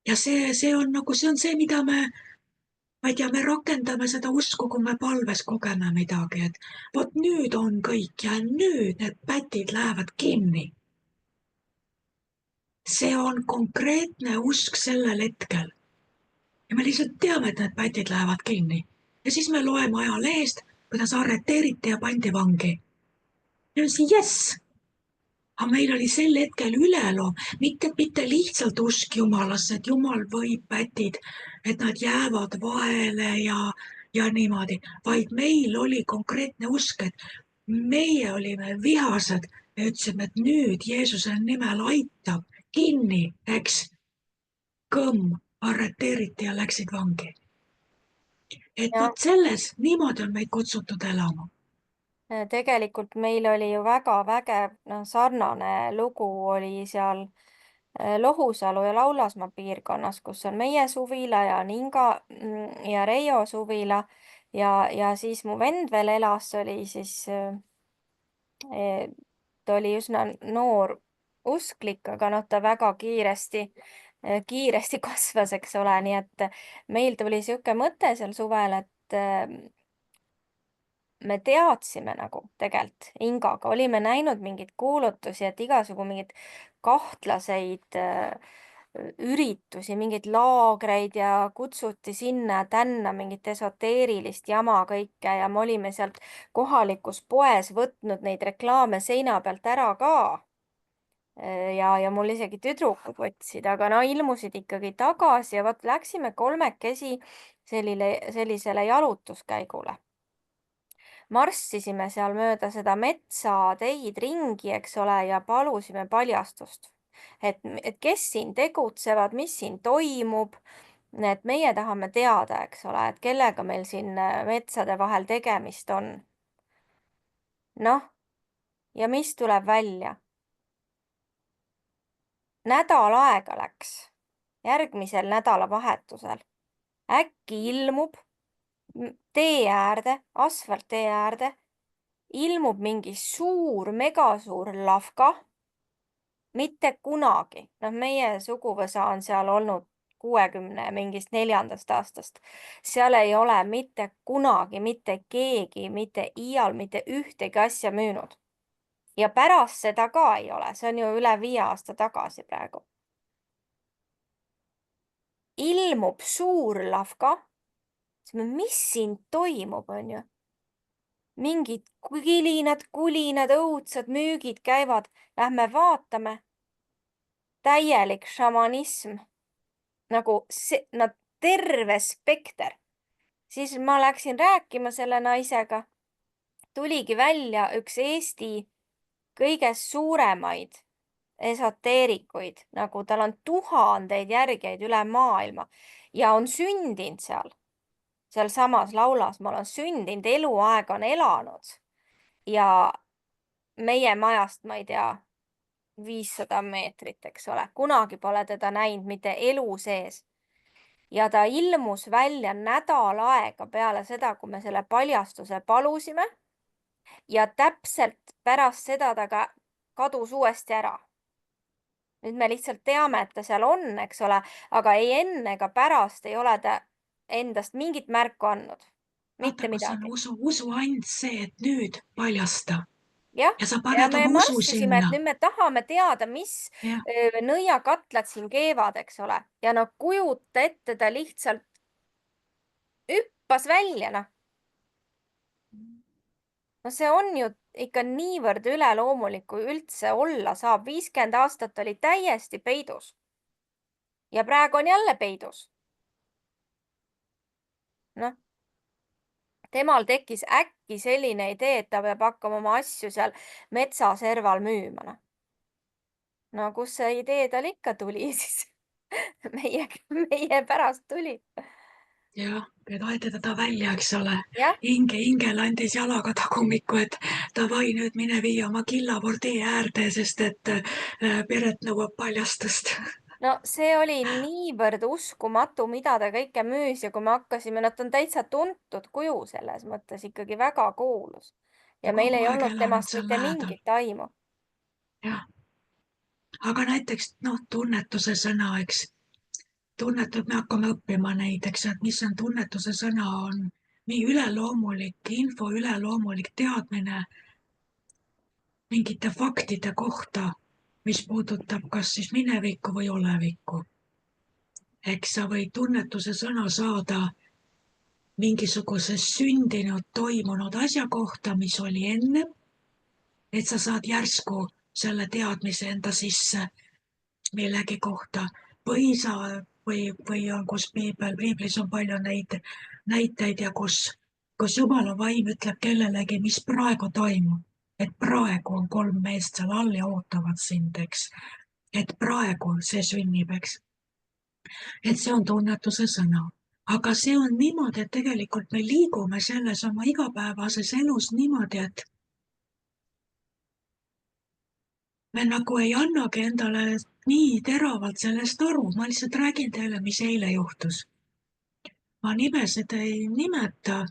ja see on see, mida ma ei tea, me rakendame seda usku, kui me palves kogeme midagi, et vot nüüd on kõik ja nüüd need pätid lähevad kinni. see on konkreetne usk sellel hetkel. ja me lihtsalt teame, et need pätid lähevad kinni. ja siis me loeme ajalehest, kuidas arreteeriti ja pandi vangi. ja siis jess. aga meil oli sel hetkel üleloom, mitte lihtsalt usk Jumalasse, et Jumal võib pätid, et nad jäävad vahele ja niimoodi, vaid meil oli konkreetne usk, et meie olime vihased ja ütlesime, et nüüd Jeesuse nimel aitab kinni, eks. kõmm, arreteeriti ja läksid vangi. et ja vot niimoodi on meid kutsutud elama. tegelikult meil oli ju väga vägev, sarnane lugu oli seal Lohusalu ja Laulasmaa piirkonnas, kus on meie suvila ja Ninga ja Reio suvila ja siis mu vend veel elas, oli siis ta oli üsna noor usklik, aga noh, ta väga kiiresti kasvas, eks ole, nii et meil tuli niisugune mõte seal suvel, et me teadsime nagu tegelikult Ingaga, olime näinud mingeid kuulutusi, et igasugu mingeid kahtlaseid üritusi, mingeid laagreid ja kutsuti sinna-tänna mingit esoteerilist jama kõike ja me olime sealt kohalikus poes võtnud neid reklaame seina pealt ära ka. ja mul isegi tüdrukud võtsid, aga no ilmusid ikkagi tagasi ja vot läksime kolmekesi sellisele jalutuskäigule. Marssisime seal mööda seda metsateid ringi, eks ole, ja palusime paljastust. Et kes siin tegutsevad, mis siin toimub, et meie tahame teada, eks ole, et kellega meil siin metsade vahel tegemist on. Noh, ja mis tuleb välja? Nädal aega läks, järgmisel nädalavahetusel. Äkki ilmub tee äärde, asfalttee äärde, ilmub mingi suur, megasuur lavka. Mitte kunagi, noh, meie suguvõsa on seal olnud 60 mingist 4. aastast. Seal ei ole mitte kunagi mitte keegi, mitte iial mitte ühtegi asja müünud. Ja pärast seda ka ei ole, see on ju üle 5 aasta tagasi praegu. Ilmub suur lavka, mis siin toimub, on ju? Mingid kulinad, õudsad müügid käivad, lähme vaatame. Täielik šamanism, nagu terve spekter. Siis ma läksin rääkima selle naisega, tuligi välja üks Eesti kõige suuremaid esoteerikuid, nagu tal on 1000 järgijaid üle maailma ja on sündinud seal samas Laulas, ma olen sündinud, eluaeg on elanud ja meie majast, ma ei tea, 500 meetrit, eks ole, kunagi pole teda näinud mitte elu sees. Ja ta ilmus välja nädal aega peale seda, kui me selle paljastuse palusime ja täpselt pärast seda ta ka kadus uuesti ära. Nüüd me lihtsalt teame, et ta seal on, eks ole, aga ei enne ega pärast ei ole ta endast mingit märku andnud. Mitte vaata, kus on midagi. usu ainult see, et nüüd paljasta. Jah, Ja sa ja paned me oma usu marssisime, et sinna. nüüd me tahame teada, mis Ja. nõiakatlad siin keevad, eks ole. Ja no kujuta ette, ta lihtsalt hüppas välja, noh. No see on ju ikka niivõrd üleloomulik, kui üldse olla saab. 50 aastat oli täiesti peidus. Ja praegu on jälle peidus. Noh, temal tekkis äkki selline idee, et ta peab hakkama oma asju seal metsaserval müüma, noh. No kus see idee tal ikka tuli siis? meie pärast tuli. Jah, et aeti teda välja, eks ole. Jah, Ingele andis jalaga tagumikku, et davai, nüüd mine vii oma killavor tee äärde, sest et peret nõuab paljastust. no see oli niivõrd uskumatu, mida ta kõike müüs ja kui me hakkasime, nad on täitsa tuntud kuju selles mõttes, ikkagi väga kuulus. Ja Ja meil kogu ei aeg olnud elanud temast seal mitte lähedal. mingit aimu. Jah. Aga näiteks, noh, tunnetuse sõna, eks. Tunnetud, me hakkame õppima neid, eks, et mis on tunnetuse sõna, on nii üleloomulik info, üleloomulik teadmine mingite faktide kohta, mis puudutab kas siis minevikku või olevikku. Eks sa võid tunnetuse sõna saada mingisuguse sündinud, toimunud asja kohta, mis oli enne, et sa saad järsku selle teadmise enda sisse millegi kohta või või on, kus piiblis on palju neid näiteid ja kus Jumala vaim ütleb kellelegi, mis praegu toimub. Et praegu on 3 meest seal all ja ootavad sind, eks. Et praegu see sünnib, eks. Et see on tunnetuse sõna. Aga see on niimoodi, et tegelikult me liigume selles oma igapäevases elus niimoodi, et me nagu ei annagi endale nii teravalt sellest aru, ma lihtsalt räägin teile, mis eile juhtus. Ma nimesid ei nimeta,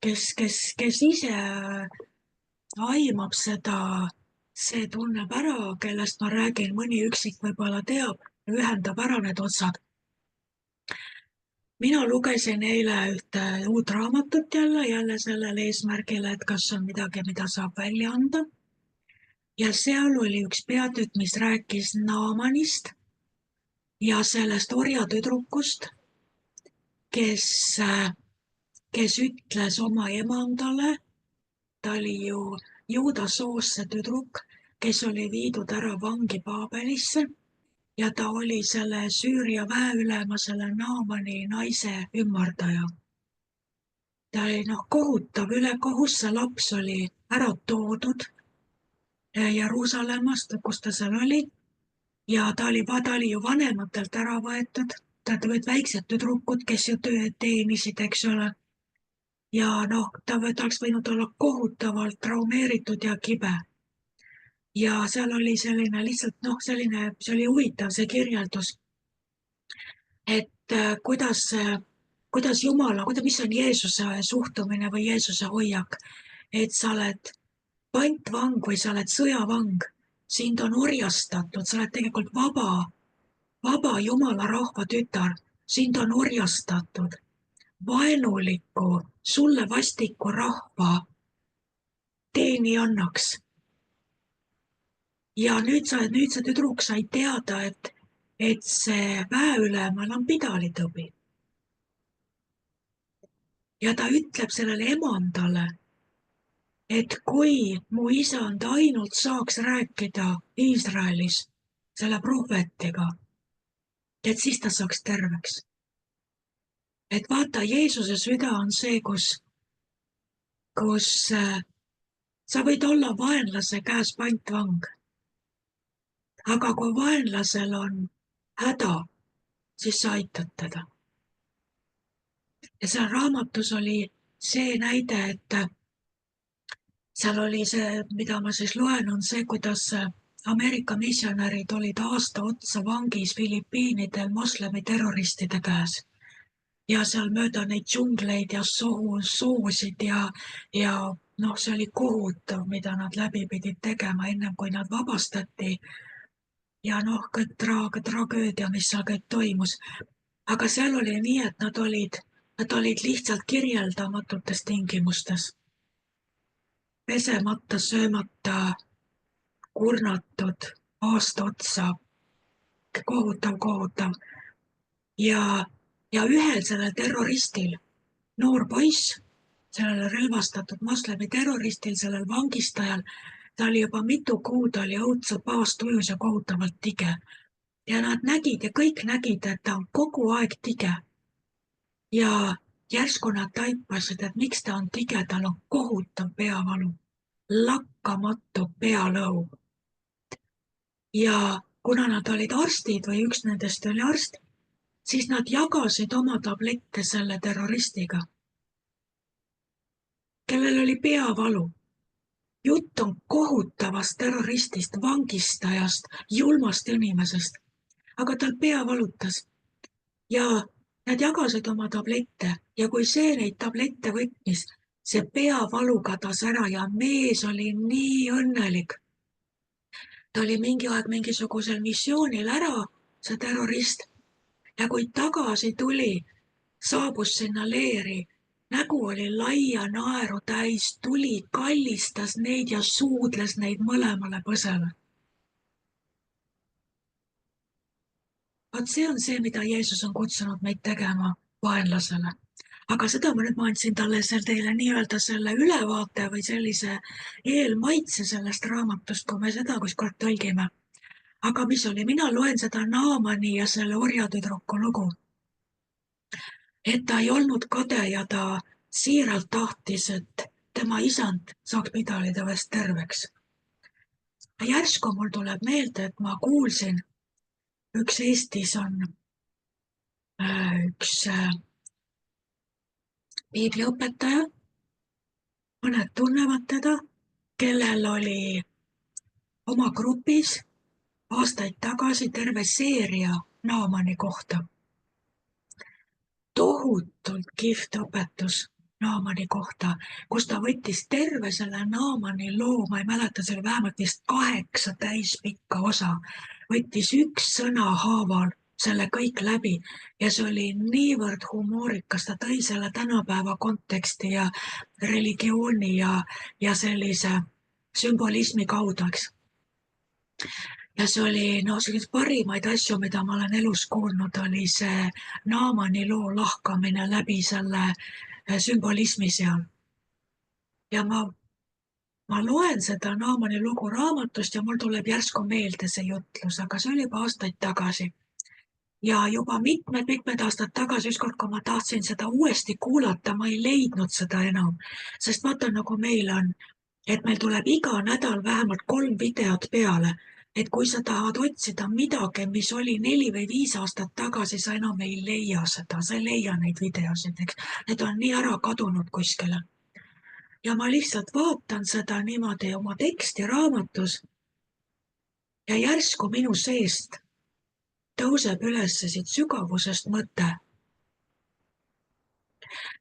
kes ise aimab seda, see tunneb ära, kellest ma räägin, mõni üksik võib-olla teab, ühendab ära need otsad. Mina lugesin eile ühte uut raamatut jälle sellel eesmärgil, et kas on midagi, mida saab välja anda. Ja seal oli üks peatükk, mis rääkis Naamanist ja sellest orjatüdrukust, kes ütles oma emandale, ta oli ju juuda soost see tüdruk, kes oli viidud ära vangi Paabelisse ja ta oli selle Süüria väeülema, selle Naamani naise ümmardaja. Ta oli kohutav ülekohus, see laps oli ära toodud Jeruusalemmast, kus ta seal oli ja ta oli ju vanematelt ära võetud. Tead väiksed tüdrukud, kes ju tööd teenisid, eks ole. Ja ta oleks võinud olla kohutavalt traumeeritud ja kibe. Ja seal oli selline lihtsalt see oli huvitav, see kirjeldus, et kuidas Jumala, mis on Jeesuse suhtumine või Jeesuse hoiak, et sa oled pantvang või sa oled sõjavang, sind on orjastatud, sa oled tegelikult vaba Jumala rahva tütar, sind on orjastatud vaenuliku, sulle vastiku rahva teenijannaks. Ja nüüd see tüdruk sai teada, et see väeülemal on pidalitõbi. Ja ta ütleb sellele emandale, et kui mu isand ainult saaks rääkida Iisraelis selle prohvetiga, et siis ta saaks terveks. Et vaata, Jeesuse süda on see, kus sa võid olla vaenlase käes pantvang. Aga kui vaenlasel on häda, siis sa aitad teda. Ja seal raamatus oli see näide, et seal oli see, mida ma siis loen, on see, kuidas Ameerika missionärid olid aasta otsa vangis Filipiinidel moslemi terroristide käes. Ja seal mööda neid džungleid ja soosid ja see oli kohutav, mida nad läbi pidid tegema, ennem kui nad vabastati. Ja kõik tragöödia, mis seal kõik toimus. Aga seal oli nii, et nad olid lihtsalt kirjeldamatutes tingimustes. Pesemata, söömata, kurnatud, aasta otsa. Kohutav. Ja ühel sellel terroristil, noor poiss, sellel relvastatud moslemi terroristil, sellel vangistajal, ta oli juba mitu kuud oli õudselt paastujus ja kohutavalt tige. Ja nad nägid ja kõik nägid, et ta on kogu aeg tige. Ja järsku nad taipasid, et miks ta on tige, tal on kohutav peavalu, lakkamatu pealõu. Ja kuna nad olid arstid või üks nendest oli arst, siis nad jagasid oma tablette selle terroristiga, kellel oli peavalu. Jutt on kohutavast terroristist, vangistajast, julmast inimesest, aga tal pea valutas. Ja nad jagasid oma tablette ja kui see neid tablette võtmis, see peavalu kadas ära ja mees oli nii õnnelik. Ta oli mingi aeg mingisugusel missioonil ära, see terrorist, ja kui tagasi tuli, saabus sinna leeri, nägu oli laia naeru täis, tuli, kallistas neid ja suudles neid mõlemale põsele. Vaat see on see, mida Jeesus on kutsunud meid tegema vaenlasele. Aga seda ma andsin talle teile nii-öelda selle ülevaate või sellise eelmaitse sellest raamatust, kui me seda kuskord tõlgime. Aga mis oli, mina loen seda Naamani ja selle orjatüdruku lugu. Et ta ei olnud kade ja ta siiralt tahtis, et tema isand saaks pidalitõvest terveks. Järsku mul tuleb meelde, et ma kuulsin, üks Eestis on üks piibliõpetaja, mõned tunnevad teda, kellel oli oma grupis aastaid tagasi terve seeria Naamani kohta. Tohutult kihvt õpetus Naamani kohta, kus ta võttis terve selle Naamani loo, ma ei mäleta, see oli vähemalt vist 8 täispikka osa, võttis üks sõna haaval selle kõik läbi ja see oli niivõrd humoorikas, ta tõi selle tänapäeva konteksti ja religiooni ja sellise sümbolismi kaudu, eks. Ja see oli selline parimaid asju, mida ma olen elus kuulnud, oli see Naamani loo lahkamine läbi selle sümbolismi seal. Ja ma ma loen seda Naamani lugu raamatust ja mul tuleb järsku meelde see jutlus, aga see oli juba aastaid tagasi. Ja juba mitmed aastad tagasi, ükskord, kui ma tahtsin seda uuesti kuulata, ma ei leidnud seda enam. Sest vaata, nagu meil on, et meil tuleb iga nädal vähemalt 3 videot peale. Et kui sa tahad otsida midagi, mis oli 4 või 5 aastat tagasi, sa enam ei leia seda, sa ei leia neid videosid, eks. Need on nii ära kadunud kuskile. Ja ma lihtsalt vaatan seda niimoodi oma teksti raamatus ja järsku minu seest tõuseb üles siit sügavusest mõte.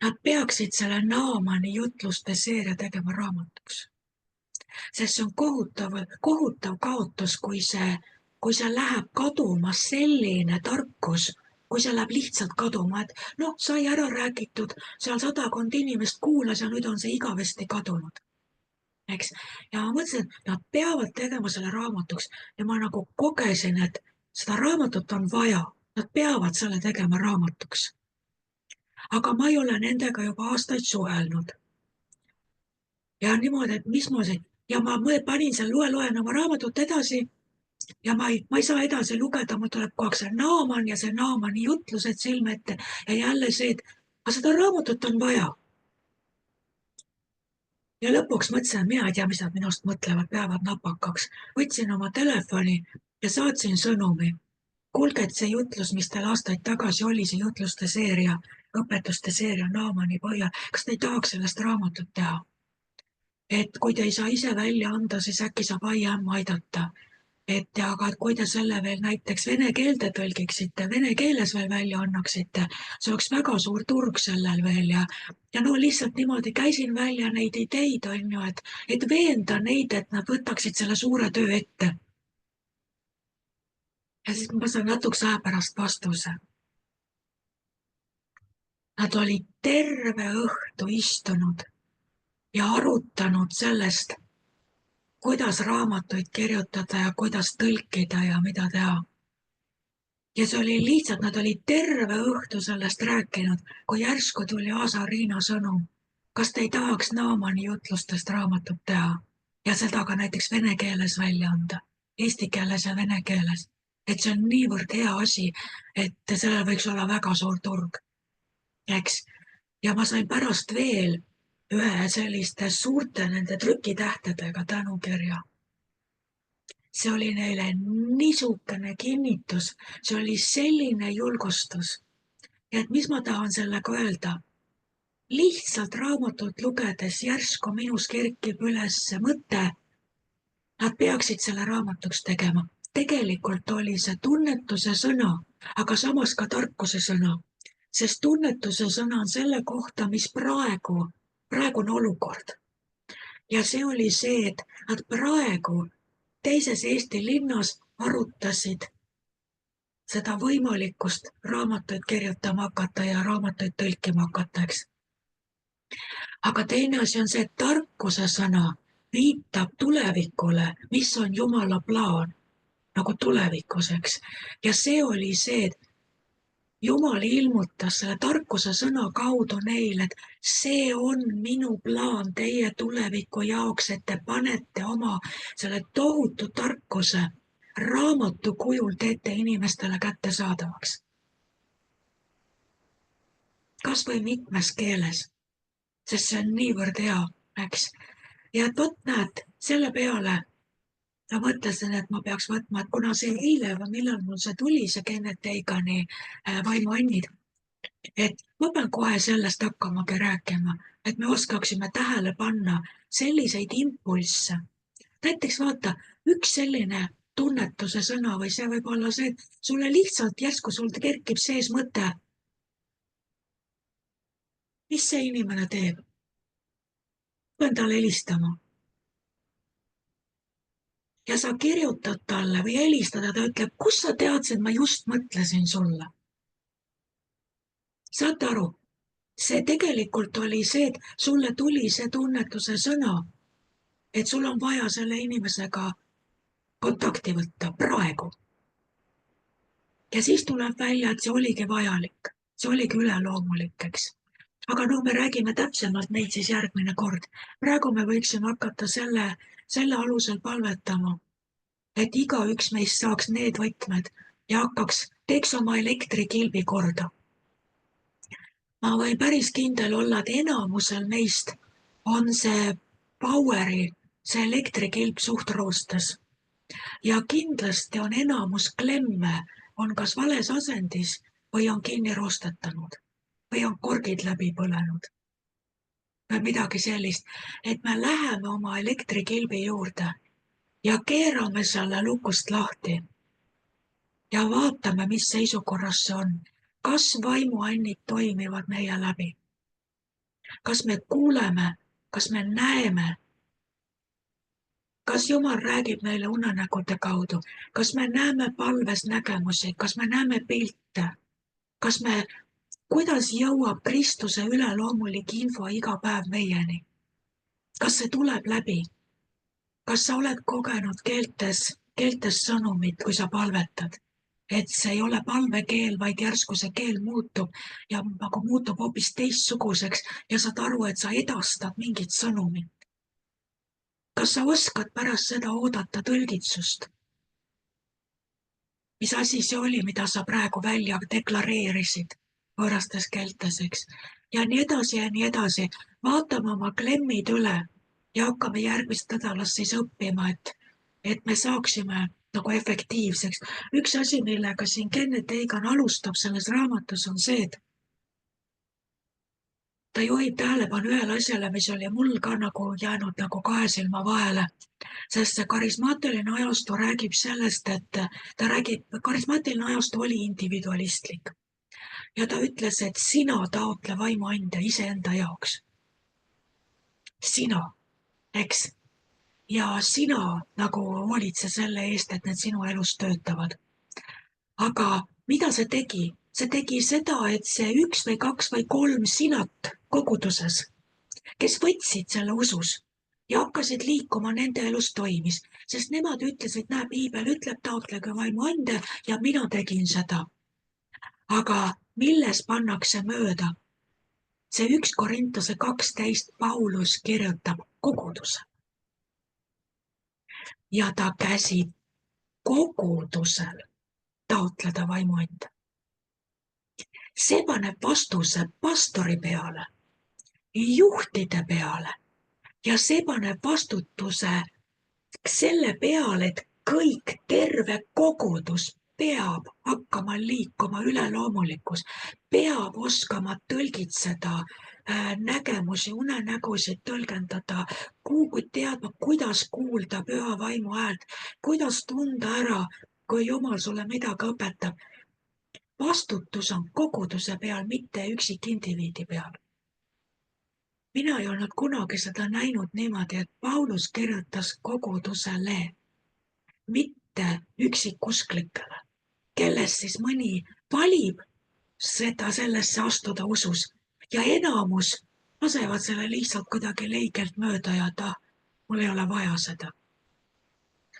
Nad peaksid selle Naamani jutluste seeria tegema raamatuks. Sest see on kohutav kaotus, kui see läheb kaduma selline tarkus, kui see läheb lihtsalt kaduma, et noh, sai ära räägitud, seal 100 inimest kuulas ja nüüd on see igavesti kadunud. Eks? Ja ma mõtlesin, et nad peavad tegema selle raamatuks ja ma nagu kogesin, et seda raamatut on vaja, nad peavad selle tegema raamatuks. Aga ma ei ole nendega juba aastaid suhelnud. Ja niimoodi, et mismoodi, ja ma panin seal loen oma raamatut edasi ja ma ei saa edasi lugeda, mul tuleb kogu aeg see Naaman ja see Naamani jutlused silme ette ja jälle see, et aga seda raamatut on vaja. Ja lõpuks mõtlesin, et mina ei tea, mis nad minust mõtlevad, peavad napakaks. Võtsin oma telefoni ja saatsin sõnumi. Kuulge, et see jutlus, mis teil aastaid tagasi oli, see jutluste seeria, õpetuste seeria Naamani põhjal, kas te ei tahaks sellest raamatut teha? Et kui te ei saa ise välja anda, siis äkki saab IM aidata. Aga kui te selle veel näiteks vene keelde tõlgiksite, vene keeles veel välja annaksite, see oleks väga suur turg sellel veel ja no lihtsalt niimoodi käisin välja neid ideid, on ju, et veenda neid, et nad võtaksid selle suure töö ette. Ja siis ma saan natukese aja pärast vastuse. Nad olid terve õhtu istunud ja arutanud sellest, kuidas raamatuid kirjutada ja kuidas tõlkida ja mida teha. Ja see oli lihtsalt, nad olid terve õhtu sellest rääkinud, kui järsku tuli Aasa-Riina sõnum. Kas te ei tahaks Naamani jutlustest raamatut teha ja seda ka näiteks vene keeles välja anda, eesti keeles ja vene keeles? Et see on niivõrd hea asi, et sellel võiks olla väga suur turg. Eks? Ja ma sain pärast veel ühe selliste suurte nende trükitähtedega tänukirja. See oli neile niisugune kinnitus, see oli selline julgustus. Ja et mis ma tahan sellega öelda? Lihtsalt raamatut lugedes järsku minus kerkib üles mõte, nad peaksid selle raamatuks tegema. Tegelikult oli see tunnetuse sõna, aga samas ka tarkuse sõna. Sest tunnetuse sõna on selle kohta, mis praegune olukord. Ja see oli see, et nad praegu teises Eesti linnas arutasid seda võimalikkust raamatuid kirjutama hakata ja raamatuid tõlkima hakata, eks. Aga teine asi on see, et tarkuse sõna viitab tulevikule, mis on Jumala plaan, nagu tulevikus, eks. Ja see oli see, et Jumal ilmutas selle tarkuse sõna kaudu neile, et see on minu plaan teie tuleviku jaoks, et te panete oma selle tohutu tarkuse raamatu kujul teete inimestele kättesaadavaks. Kas või mitmes keeles, sest see on niivõrd hea, eks. Ja et vot näed, selle peale ma mõtlesin, et ma peaks võtma, et kuna see eile või millal mul see tuli, see Kenneth Eigani vaimuannid, et ma pean kohe sellest hakkamagi rääkima, et me oskaksime tähele panna selliseid impulsse. Näiteks vaata, üks selline tunnetuse sõna või see võib olla see, et sulle lihtsalt järsku sul kerkib sees mõte. Mis see inimene teeb? Pean talle helistama. Ja sa kirjutad talle või helistad ja ta ütleb, kus sa teadsid, ma just mõtlesin sulle. Saate aru? See tegelikult oli see, et sulle tuli see tunnetuse sõna, et sul on vaja selle inimesega kontakti võtta praegu. Ja siis tuleb välja, et see oligi vajalik, see oligi üleloomulik, eks. aga no me räägime täpsemalt neid siis järgmine kord. Praegu me võiksime hakata selle alusel palvetama, et igaüks meist saaks need võtmed ja teeks oma elektrikilbi korda. Ma võin päris kindel olla, et enamusel meist on see power'i, see elektrikilp suht roostes. Ja kindlasti on enamus klemme on kas vales asendis või on kinni roostetanud või on korgid läbi põlenud. Või midagi sellist, et me läheme oma elektrikilbi juurde ja keerame selle lukust lahti ja vaatame, mis seisukorras see on. Kas vaimuannid toimivad meie läbi? Kas me kuuleme, kas me näeme? Kas Jumal räägib meile unenägude kaudu? Kas me näeme palves nägemusi? Kas me näeme pilte? Kuidas jõuab Kristuse üleloomulik info iga päev meieni? Kas see tuleb läbi? Kas sa oled kogenud keeltes sõnumit, kui sa palvetad? Et see ei ole palvekeel, vaid järsku see keel muutub ja nagu muutub hoopis teistsuguseks ja saad aru, et sa edastad mingit sõnumit. Kas sa oskad pärast seda oodata tõlgitsust? Mis asi see oli, mida sa praegu välja deklareerisid võõrastes keeltes, eks? Ja nii edasi ja nii edasi. Vaatame oma klemmid üle ja hakkame järgmist nädalast siis õppima, et me saaksime nagu efektiivseks. Üks asi, millega siin Kenneth Hagin alustab selles raamatus on see, et ta juhib tähelepanu ühele asjale, mis oli mul ka nagu jäänud nagu kahe silma vahele. Sest see karismaatiline ajastu räägib sellest, et karismaatiline ajastu oli individualistlik. Ja ta ütles, et sina taotle vaimuande iseenda jaoks. Sina, eks? Ja sina nagu hoolitse selle eest, et need sinu elus töötavad. Aga mida see tegi? See tegi seda, et see 1 või 2 või 3 sinat koguduses, kes võtsid selle usus ja hakkasid liikuma, nende elus toimis, sest nemad ütlesid, näe, piibel ütleb, taotlege vaimuande ja mina tegin seda. Aga milles pannakse mööda? See 1 Korintuse 12 Paulus kirjutab koguduse. Ja ta käsi kogudusel taotleda vaimuande. See paneb vastuse pastori peale, juhtide peale ja see paneb vastutuse selle peale, et kõik terve kogudus peab hakkama liikuma üleloomulikus, peab oskama tõlgitseda nägemusi, unenägusid tõlgendada, teadma, kuidas kuulda püha vaimu häält, kuidas tunda ära, kui Jumal sulle midagi õpetab. Vastutus on koguduse peal, mitte üksikindiviidi peal. Mina ei olnud kunagi seda näinud niimoodi, et Paulus kirjutas kogudusele, mitte üksikusklikele, kellest siis mõni valib sellesse astuda usus ja enamus lasevad selle lihtsalt kuidagi leigelt mööda ja mul ei ole vaja seda.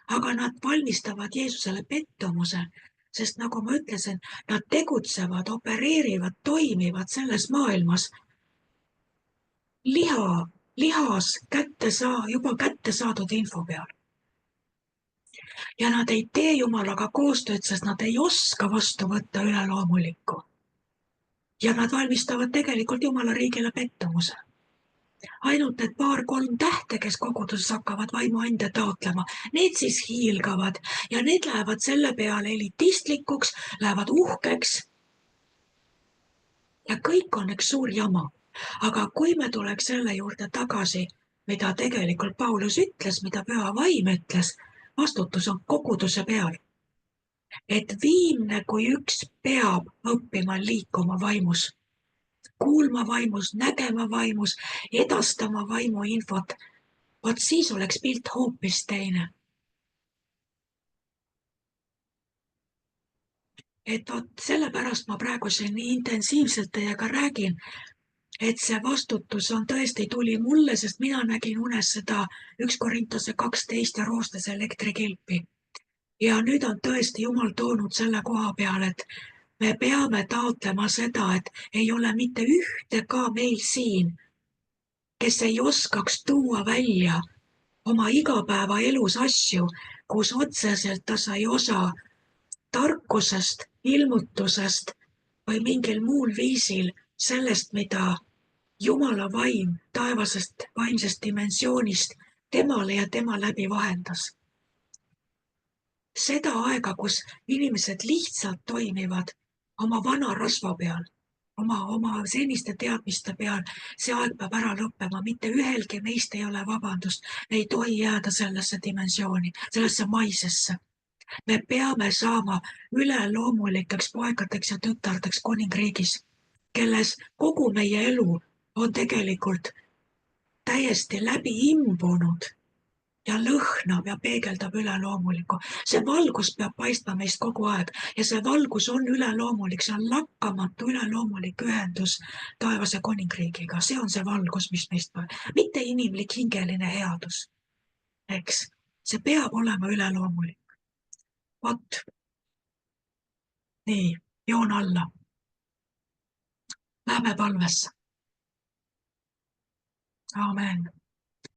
Aga nad valmistavad Jeesusele pettumuse, sest nagu ma ütlesin, nad tegutsevad, opereerivad, toimivad selles maailmas lihas juba kätte saadud info peal. Ja nad ei tee Jumalaga koostööd, sest nad ei oska vastu võtta üleloomulikku. Ja nad valmistavad tegelikult Jumala riigile pettumuse. Ainult need 2-3 tähte, kes koguduses hakkavad vaimuande taotlema, need siis hiilgavad ja need lähevad selle peale elitistlikuks, lähevad uhkeks. Ja kõik on üks suur jama. Aga kui me tuleks selle juurde tagasi, mida tegelikult Paulus ütles, mida püha vaim ütles, vastutus on koguduse peal. Et viimne kui üks peab õppima liikuma vaimus. Kuulma vaimus, nägema vaimus, edastama vaimu infot. Vaat siis oleks pilt hoopis teine. Et sellepärast ma praegu siin nii intensiivselt teiega räägin, et see vastutus on tõesti tuli mulle, sest mina nägin unes seda 1 Korintuse 12 ja roostes elektrikilpi. Ja nüüd on tõesti Jumal toonud selle koha peal, et me peame taotlema seda, et ei ole mitte ühte ka meil siin, kes ei oskaks tuua välja oma igapäevaelus asju, kus otseselt ta sai osa tarkusest, ilmutusest või mingil muul viisil sellest, mida Jumala vaim taevasest vaimsest dimensioonist temale ja tema läbi vahendas. Seda aega, kus inimesed lihtsalt toimivad oma vana rasva peal, oma seniste teadmiste peal, see aeg peab ära lõppema, mitte ühelgi meist ei ole vabandust, me ei tohi jääda sellesse dimensiooni, sellesse maisesse. Me peame saama üleloomulikeks poegadeks ja tütardeks kuningriigis, kelles kogu meie elu on tegelikult täiesti läbi imbunud ja lõhnab ja peegeldab üleloomulikku. See valgus peab paistma meist kogu aeg ja see valgus on üleloomulik, see on lakkamatu üleloomulik ühendus taevase kuningriigiga. See on see valgus, mis meist peab, mitte inimlik hingeline headus. Eks, see peab olema üleloomulik. Vot. Nii, joon alla. Lähme palvesse. Aamen.